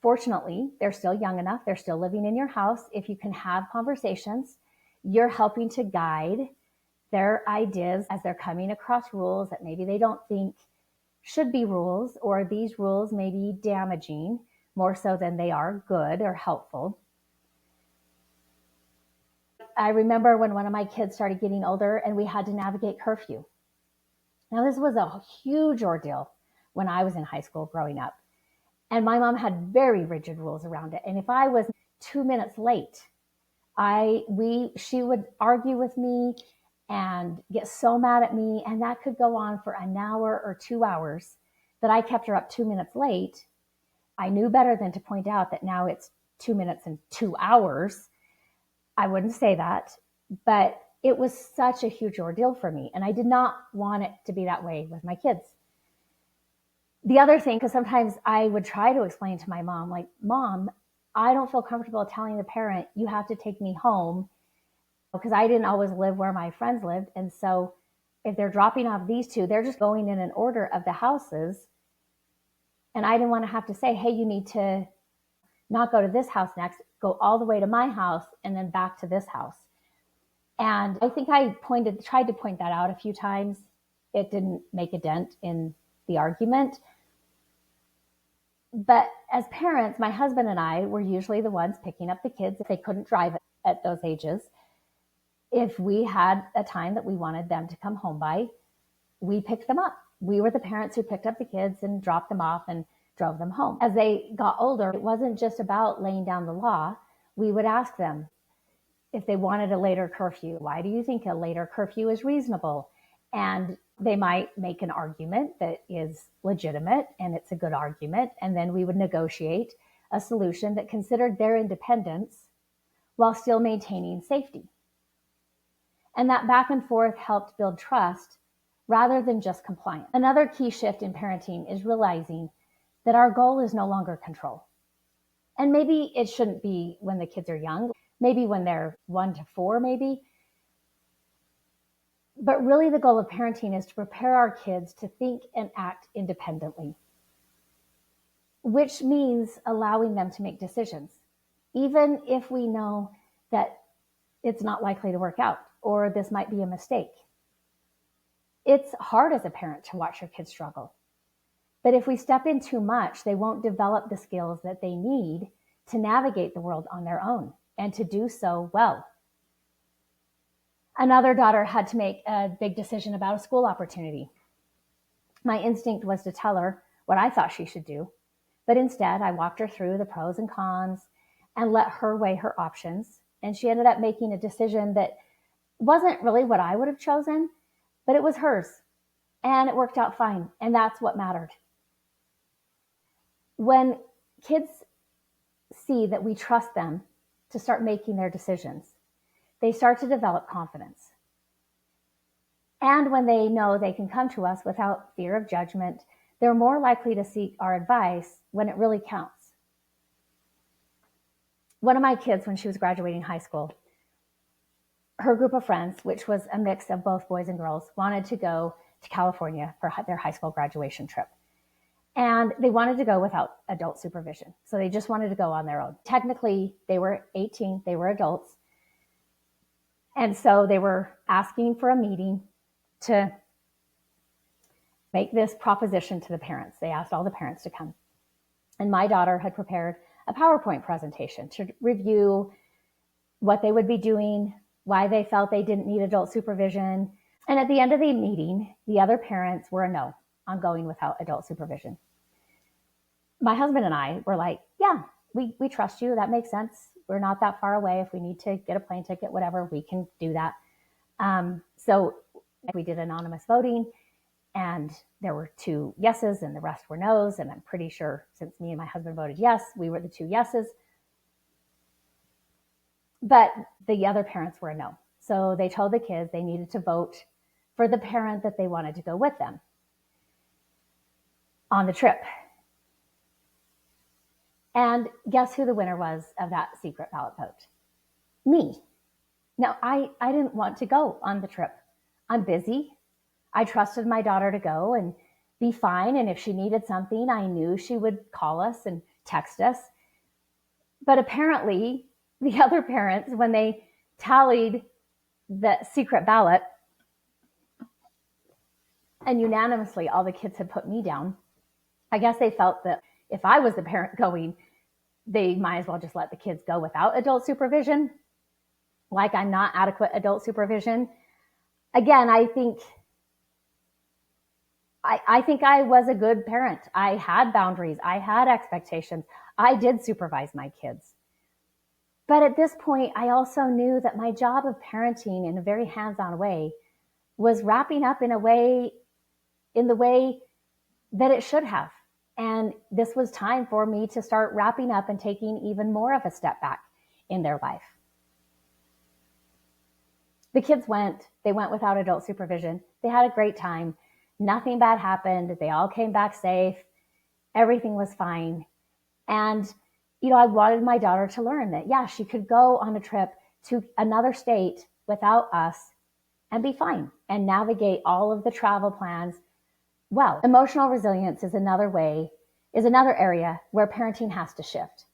fortunately, they're still young enough. They're still living in your house. If you can have conversations, you're helping to guide their ideas as they're coming across rules that maybe they don't think should be rules, or these rules may be damaging more so than they are good or helpful. I remember when one of my kids started getting older and we had to navigate curfew. Now, this was a huge ordeal when I was in high school growing up. And my mom had very rigid rules around it. And if I was 2 minutes late, she would argue with me and get so mad at me. And that could go on for an hour or 2 hours that I kept her up 2 minutes late. I knew better than to point out that now it's 2 minutes and 2 hours. I wouldn't say that, but it was such a huge ordeal for me. And I did not want it to be that way with my kids. The other thing, because sometimes I would try to explain to my mom, like, Mom, I don't feel comfortable telling the parent, you have to take me home, because I didn't always live where my friends lived. And so if they're dropping off these two, they're just going in an order of the houses. And I didn't want to have to say, hey, you need to not go to this house next, go all the way to my house and then back to this house. And I think I tried to point that out a few times. It didn't make a dent in the argument. But as parents, my husband and I were usually the ones picking up the kids if they couldn't drive at those ages. If we had a time that we wanted them to come home by, we picked them up. We were the parents who picked up the kids and dropped them off and drove them home. As they got older, it wasn't just about laying down the law. We would ask them if they wanted a later curfew. Why do you think a later curfew is reasonable? And they might make an argument that is legitimate, and it's a good argument. And then we would negotiate a solution that considered their independence while still maintaining safety. And that back and forth helped build trust rather than just compliance. Another key shift in parenting is realizing that our goal is no longer control. And maybe it shouldn't be when the kids are young, maybe when they're 1 to 4, maybe. But really the goal of parenting is to prepare our kids to think and act independently, which means allowing them to make decisions, even if we know that it's not likely to work out or this might be a mistake. It's hard as a parent to watch your kids struggle. But if we step in too much, they won't develop the skills that they need to navigate the world on their own and to do so well. Another daughter had to make a big decision about a school opportunity. My instinct was to tell her what I thought she should do, but instead I walked her through the pros and cons and let her weigh her options. And she ended up making a decision that wasn't really what I would have chosen, but it was hers. And it worked out fine. And that's what mattered. When kids see that we trust them to start making their decisions, they start to develop confidence. And when they know they can come to us without fear of judgment, they're more likely to seek our advice when it really counts. One of my kids, when she was graduating high school, her group of friends, which was a mix of both boys and girls, wanted to go to California for their high school graduation trip. And they wanted to go without adult supervision. So they just wanted to go on their own. Technically, they were 18, they were adults. And so they were asking for a meeting to make this proposition to the parents. They asked all the parents to come. And my daughter had prepared a PowerPoint presentation to review what they would be doing, why they felt they didn't need adult supervision. And at the end of the meeting, the other parents were a no on going without adult supervision. My husband and I were like, yeah, we trust you. That makes sense. We're not that far away. If we need to get a plane ticket, whatever, we can do that. So we did anonymous voting, and there were 2 yeses and the rest were no's. And I'm pretty sure since me and my husband voted yes, we were the 2 yeses. But the other parents were a no. So they told the kids they needed to vote for the parent that they wanted to go with them on the trip. And guess who the winner was of that secret ballot vote? Me. Now, I didn't want to go on the trip. I'm busy. I trusted my daughter to go and be fine. And if she needed something, I knew she would call us and text us. But apparently, the other parents, when they tallied the secret ballot, and unanimously all the kids had put me down, I guess they felt that if I was the parent going, they might as well just let the kids go without adult supervision, like I'm not adequate adult supervision. Again, I think I was a good parent. I had boundaries. I had expectations. I did supervise my kids. But at this point, I also knew that my job of parenting in a very hands-on way was wrapping up in the way that it should have. And this was time for me to start wrapping up and taking even more of a step back in their life. The kids went without adult supervision. They had a great time. Nothing bad happened. They all came back safe. Everything was fine. And, I wanted my daughter to learn that, yeah, she could go on a trip to another state without us and be fine and navigate all of the travel plans well. Emotional resilience is another area where parenting has to shift.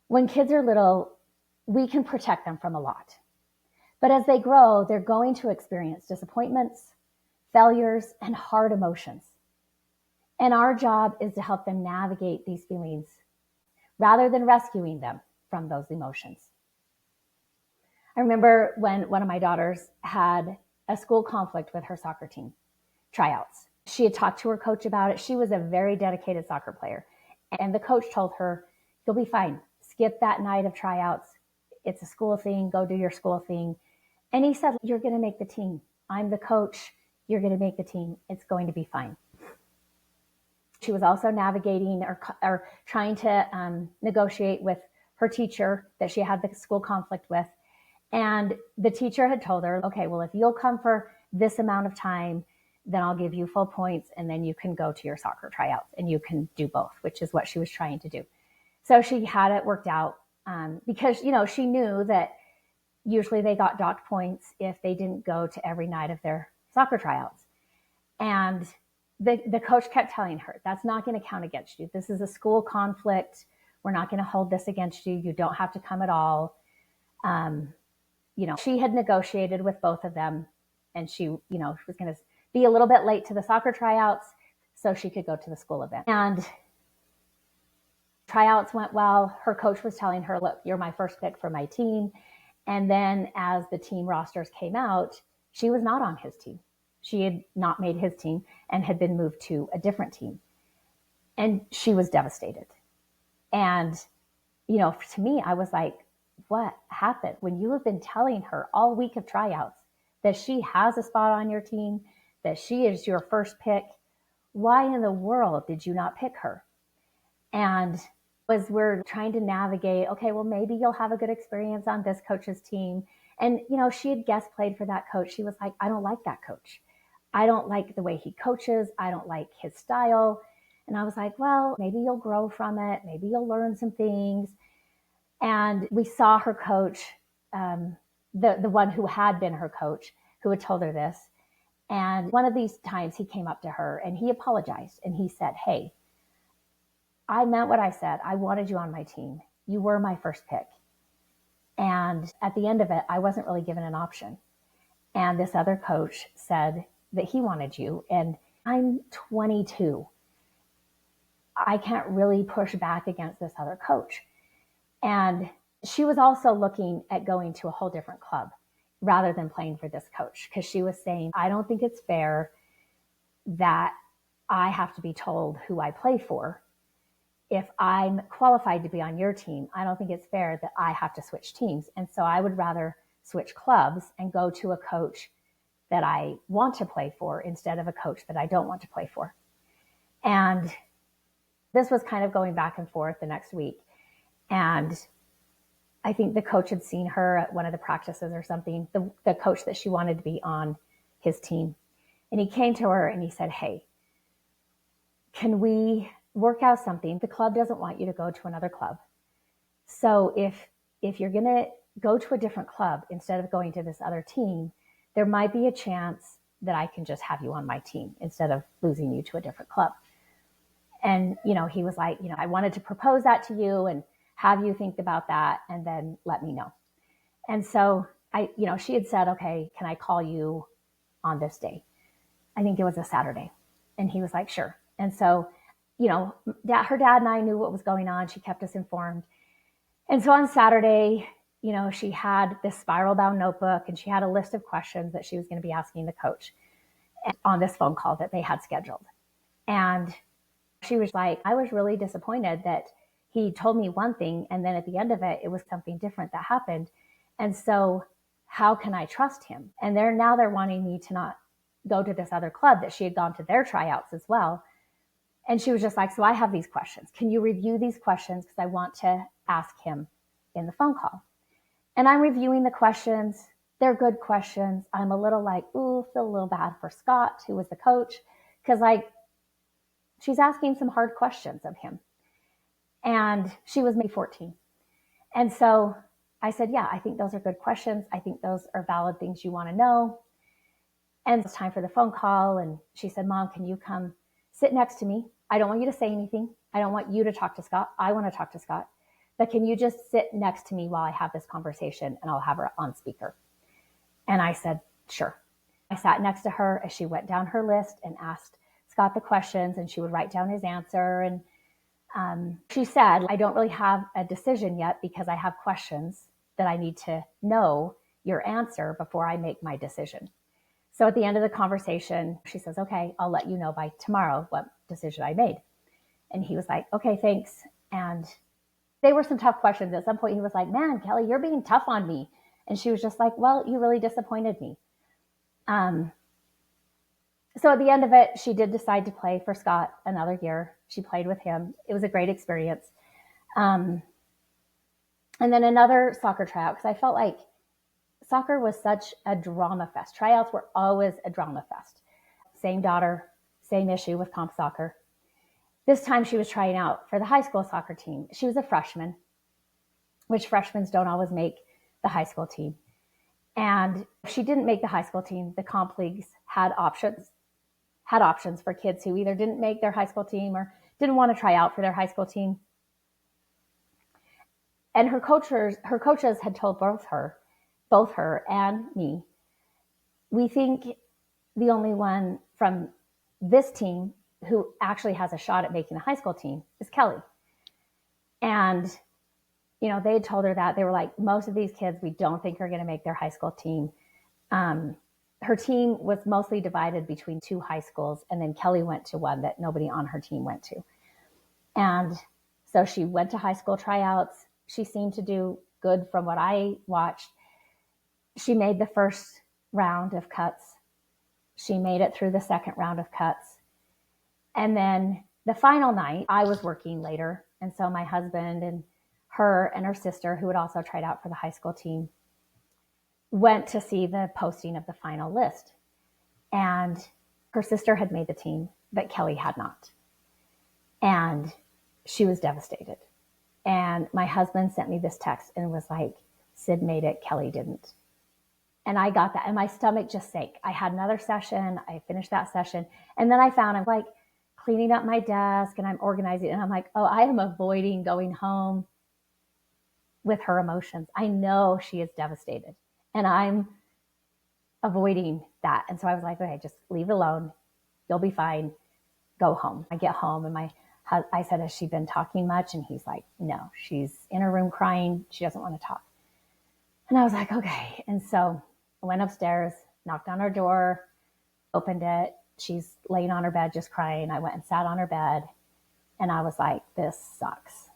When kids are little, we can protect them from a lot. But as they grow, they're going to experience disappointments, failures, and hard emotions. And our job is to help them navigate these feelings rather than rescuing them from those emotions. I remember when one of my daughters had a school conflict with her soccer team tryouts. She had talked to her coach about it. She was a very dedicated soccer player. And the coach told her, you'll be fine. Skip that night of tryouts. It's a school thing. Go do your school thing. And he said, you're going to make the team. I'm the coach. You're going to make the team. It's going to be fine. She was also navigating or trying to negotiate with her teacher that she had the school conflict with. And the teacher had told her, okay, well, if you'll come for this amount of time, then I'll give you full points and then you can go to your soccer tryouts and you can do both, which is what she was trying to do. So she had it worked out because, she knew that usually they got docked points if they didn't go to every night of their soccer tryouts. And the coach kept telling her, that's not going to count against you. This is a school conflict. We're not going to hold this against you. You don't have to come at all. She had negotiated with both of them and she was going to be a little bit late to the soccer tryouts so she could go to the school event. And tryouts went well. Her coach was telling her, look, you're my first pick for my team. And then as the team rosters came out, she was not on his team. She had not made his team and had been moved to a different team. And she was devastated. And, to me, I was like, what happened? When you have been telling her all week of tryouts that she has a spot on your team, that she is your first pick, why in the world did you not pick her? And as we're trying to navigate, okay, well, maybe you'll have a good experience on this coach's team. And, she had guest played for that coach. She was like, I don't like that coach. I don't like the way he coaches. I don't like his style. And I was like, well, maybe you'll grow from it. Maybe you'll learn some things. And we saw her coach, the one who had been her coach, who had told her this. And one of these times he came up to her and he apologized. And he said, hey, I meant what I said. I wanted you on my team. You were my first pick. And at the end of it, I wasn't really given an option. And this other coach said that he wanted you. And I'm 22. I can't really push back against this other coach. And she was also looking at going to a whole different club rather than playing for this coach, because she was saying, I don't think it's fair that I have to be told who I play for. If I'm qualified to be on your team, I don't think it's fair that I have to switch teams. And so I would rather switch clubs and go to a coach that I want to play for instead of a coach that I don't want to play for. And this was kind of going back and forth the next week. And I think the coach had seen her at one of the practices or something, the coach that she wanted to be on his team. And he came to her and he said, hey, can we work out something? The club doesn't want you to go to another club. So if you're going to go to a different club instead of going to this other team, there might be a chance that I can just have you on my team instead of losing you to a different club. And, he was like, I wanted to propose that to you and have you think about that and then let me know. And so she had said, okay, can I call you on this day? I think it was a Saturday. And he was like, sure. And so, her dad and I knew what was going on. She kept us informed. And so on Saturday, she had this spiral bound notebook and she had a list of questions that she was going to be asking the coach on this phone call that they had scheduled. And she was like, I was really disappointed that he told me one thing and then at the end of it, it was something different that happened. And so how can I trust him? And they're wanting me to not go to this other club that she had gone to their tryouts as well. And she was just like, so I have these questions. Can you review these questions? Because I want to ask him in the phone call. And I'm reviewing the questions. They're good questions. I'm a little like, ooh, feel a little bad for Scott, who was the coach, because she's asking some hard questions of him. And she was maybe 14. And so I said, yeah, I think those are good questions. I think those are valid things you want to know. And it's time for the phone call. And she said, Mom, can you come sit next to me? I don't want you to say anything. I don't want you to talk to Scott. I want to talk to Scott. But can you just sit next to me while I have this conversation and I'll have her on speaker? And I said, sure. I sat next to her as she went down her list and asked Scott the questions, and she would write down his answer. And she said, I don't really have a decision yet because I have questions that I need to know your answer before I make my decision. So at the end of the conversation, she says, okay, I'll let you know by tomorrow what decision I made. And he was like, okay, thanks. And they were some tough questions. At some point, he was like, man, Kelly, you're being tough on me. And she was just like, well, you really disappointed me. So at the end of it, she did decide to play for Scott another year. She played with him. It was a great experience. And then another soccer tryout, because I felt like soccer was such a drama fest. Tryouts were always a drama fest. Same daughter, same issue with comp soccer. This time she was trying out for the high school soccer team. She was a freshman, which freshmen don't always make the high school team. And if she didn't make the high school team, the comp leagues had options for kids who either didn't make their high school team or didn't want to try out for their high school team. And her coaches had told both her and me, we think the only one from this team who actually has a shot at making the high school team is Kelly. And, you know, they had told her that. They were like, most of these kids we don't think are going to make their high school team. Her team was mostly divided between two high schools, and then Kelly went to one that nobody on her team went to. And so she went to high school tryouts. She seemed to do good from what I watched. She made the first round of cuts. She made it through the second round of cuts. And then the final night, I was working later. And so my husband and her sister, who had also tried out for the high school team, went to see the posting of the final list. And her sister had made the team, but Kelly had not. And she was devastated. And my husband sent me this text and was like, Sid made it, Kelly didn't. And I got that, and my stomach just sank. I had another session. I finished that session. And then I found I'm like cleaning up my desk and I'm organizing. And I'm like, oh, I am avoiding going home with her emotions. I know she is devastated. And I'm avoiding that. And so I was like, okay, just leave it alone. You'll be fine. Go home. I get home and I said, has she been talking much? And he's like, no, she's in her room crying. She doesn't want to talk. And I was like, okay. And so I went upstairs, knocked on her door, opened it. She's laying on her bed, just crying. I went and sat on her bed and I was like, this sucks.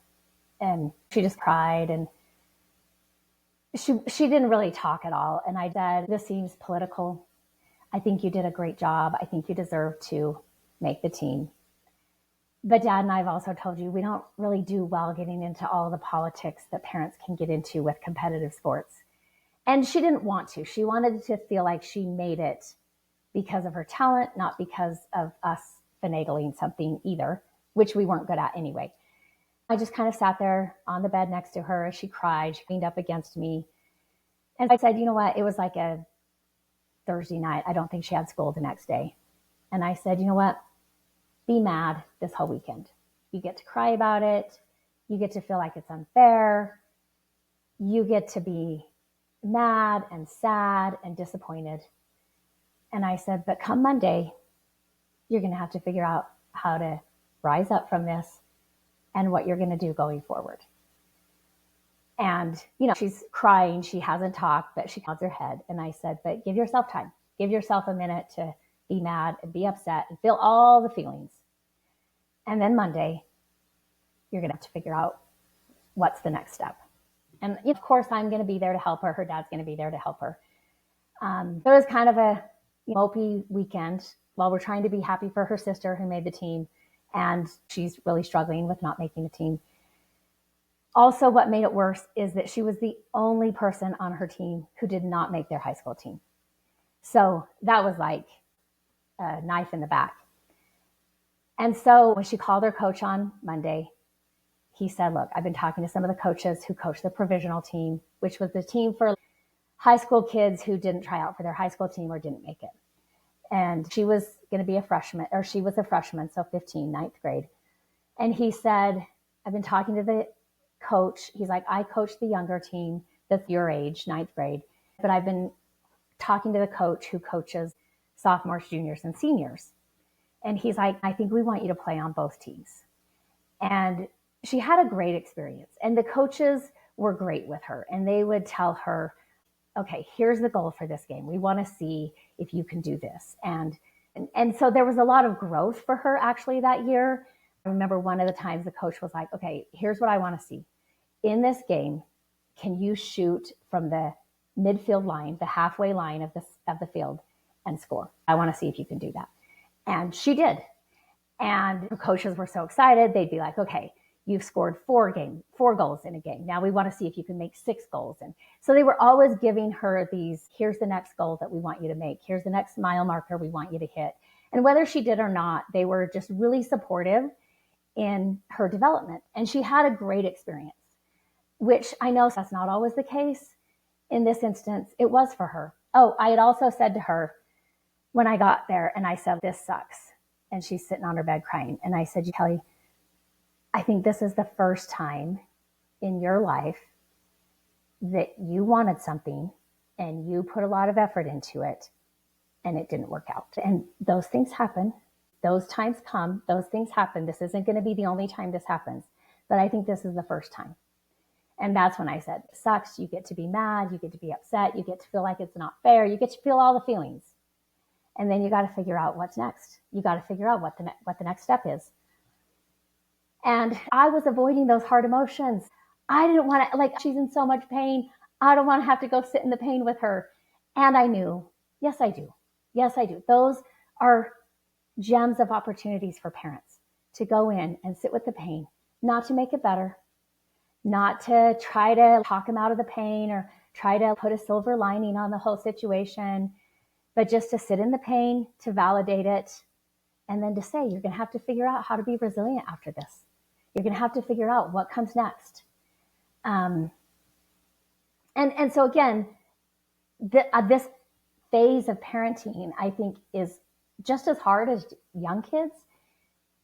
And she just cried and she didn't really talk at all. And I said, this seems political. I think you did a great job. I think you deserve to make the team. But Dad and I have also told you we don't really do well getting into all the politics that parents can get into with competitive sports. And she didn't want to. She wanted to feel like she made it because of her talent, not because of us finagling something either, which we weren't good at anyway. I just kind of sat there on the bed next to her as she cried. She leaned up against me. And I said, you know what? It was like a Thursday night. I don't think she had school the next day. And I said, you know what? Be mad this whole weekend. You get to cry about it. You get to feel like it's unfair. You get to be mad and sad and disappointed. And I said, but come Monday, you're going to have to figure out how to rise up from this and what you're going to do going forward. And, you know, she's crying. She hasn't talked, but she nods her head. And I said, but give yourself time. Give yourself a minute to be mad and be upset and feel all the feelings. And then Monday, you're going to have to figure out what's the next step. And of course, I'm going to be there to help her. Her dad's going to be there to help her. So it was kind of a mopey weekend while we're trying to be happy for her sister who made the team. And she's really struggling with not making the team. Also, what made it worse is that she was the only person on her team who did not make their high school team. So that was like a knife in the back. And so when she called her coach on Monday, he said, look, I've been talking to some of the coaches who coached the provisional team, which was the team for high school kids who didn't try out for their high school team or didn't make it. And she was going to be a freshman, or she was a freshman, so 15, ninth grade. And he said, I've been talking to the coach. He's like, I coached the younger team that's your age, ninth grade, but I've been talking to the coach who coaches sophomores, juniors, and seniors. And he's like, I think we want you to play on both teams. And she had a great experience. And the coaches were great with her. And they would tell her, okay, here's the goal for this game. We want to see if you can do this. And so there was a lot of growth for her actually that year. I remember one of the times the coach was like, okay, here's what I want to see. In this game, can you shoot from the midfield line, the halfway line of the field, and score? I want to see if you can do that. And she did. And the coaches were so excited. They'd be like, okay, you've scored 4 goals in a game. Now we want to see if you can make 6 goals. And so they were always giving her these, here's the next goal that we want you to make. Here's the next mile marker we want you to hit. And whether she did or not, they were just really supportive in her development. And she had a great experience, which I know that's not always the case. In this instance, it was for her. Oh, I had also said to her when I got there, and I said, this sucks. And she's sitting on her bed crying. And I said, Kelly, I think this is the first time in your life that you wanted something and you put a lot of effort into it and it didn't work out. And those things happen. Those times come. Those things happen. This isn't going to be the only time this happens. But I think this is the first time. And that's when I said, it sucks. You get to be mad. You get to be upset. You get to feel like it's not fair. You get to feel all the feelings. And then you got to figure out what's next. You got to figure out what the next step is. And I was avoiding those hard emotions. I didn't want to, like, she's in so much pain. I don't want to have to go sit in the pain with her. And I knew, yes, I do. Yes, I do. Those are gems of opportunities for parents to go in and sit with the pain, not to make it better, not to try to talk them out of the pain or try to put a silver lining on the whole situation, but just to sit in the pain, to validate it, and then to say, you're going to have to figure out how to be resilient after this. You're going to have to figure out what comes next. And so again, this phase of parenting, I think, is just as hard as young kids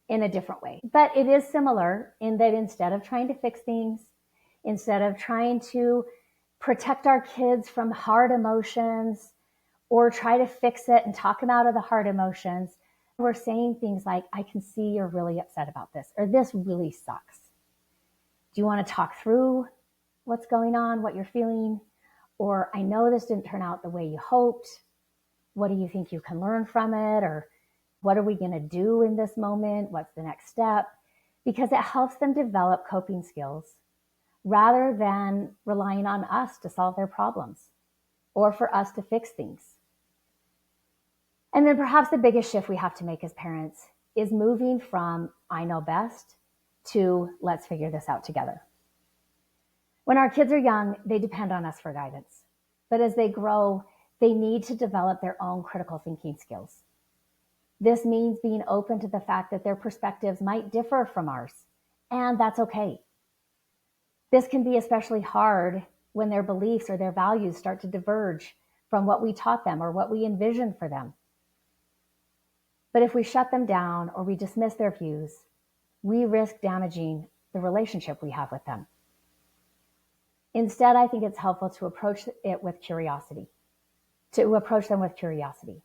in a different way. But it is similar in that instead of trying to fix things, instead of trying to protect our kids from hard emotions or try to fix it and talk them out of the hard emotions, we're saying things like, I can see you're really upset about this, or this really sucks. Do you want to talk through what's going on, what you're feeling? Or I know this didn't turn out the way you hoped. What do you think you can learn from it? Or what are we going to do in this moment? What's the next step? Because it helps them develop coping skills rather than relying on us to solve their problems or for us to fix things. And then perhaps the biggest shift we have to make as parents is moving from I know best to let's figure this out together. When our kids are young, they depend on us for guidance. But as they grow, they need to develop their own critical thinking skills. This means being open to the fact that their perspectives might differ from ours, and that's okay. This can be especially hard when their beliefs or their values start to diverge from what we taught them or what we envisioned for them. But if we shut them down or we dismiss their views, we risk damaging the relationship we have with them. Instead, I think it's helpful to approach it with curiosity, to approach them with curiosity.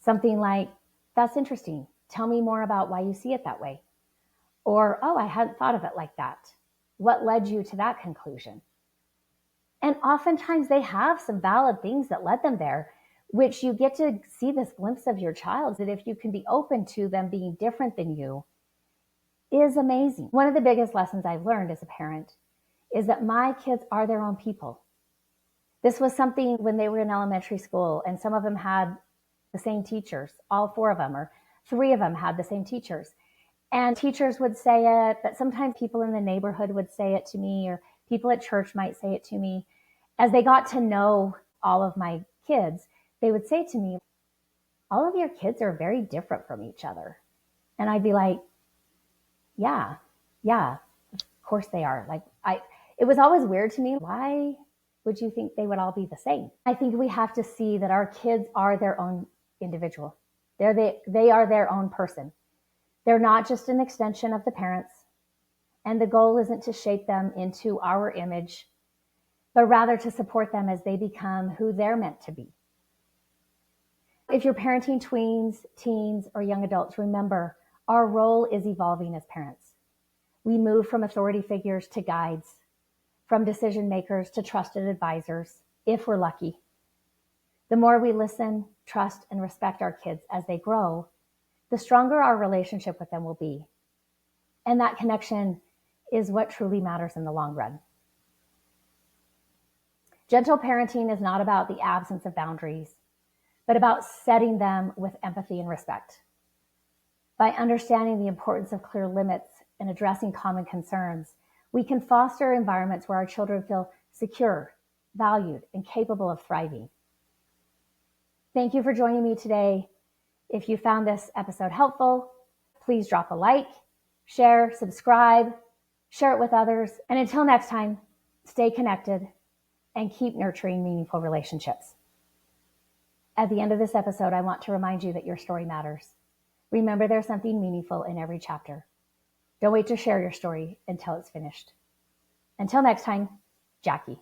Something like, that's interesting. Tell me more about why you see it that way. Or, oh, I hadn't thought of it like that. What led you to that conclusion? And oftentimes they have some valid things that led them there, which you get to see this glimpse of your child, that if you can be open to them being different than you, is amazing. One of the biggest lessons I've learned as a parent is that my kids are their own people. This was something when they were in elementary school, and some of them had the same teachers, all 4 of them, or 3 of them had the same teachers. And teachers would say it, but sometimes people in the neighborhood would say it to me, or people at church might say it to me. As they got to know all of my kids, they would say to me, all of your kids are very different from each other. And I'd be like, yeah, of course they are. It was always weird to me. Why would you think they would all be the same? I think we have to see that our kids are their own individual. They are their own person. They're not just an extension of the parents. And the goal isn't to shape them into our image, but rather to support them as they become who they're meant to be. If you're parenting tweens, teens, or young adults, remember, our role is evolving as parents. We move from authority figures to guides, from decision makers to trusted advisors, if we're lucky. The more we listen, trust, and respect our kids as they grow, the stronger our relationship with them will be. And that connection is what truly matters in the long run. Gentle parenting is not about the absence of boundaries, but about setting them with empathy and respect. By understanding the importance of clear limits and addressing common concerns, we can foster environments where our children feel secure, valued, and capable of thriving. Thank you for joining me today. If you found this episode helpful, please drop a like, share, subscribe, share it with others. And until next time, stay connected and keep nurturing meaningful relationships. At the end of this episode, I want to remind you that your story matters. Remember, there's something meaningful in every chapter. Don't wait to share your story until it's finished. Until next time, Jackie.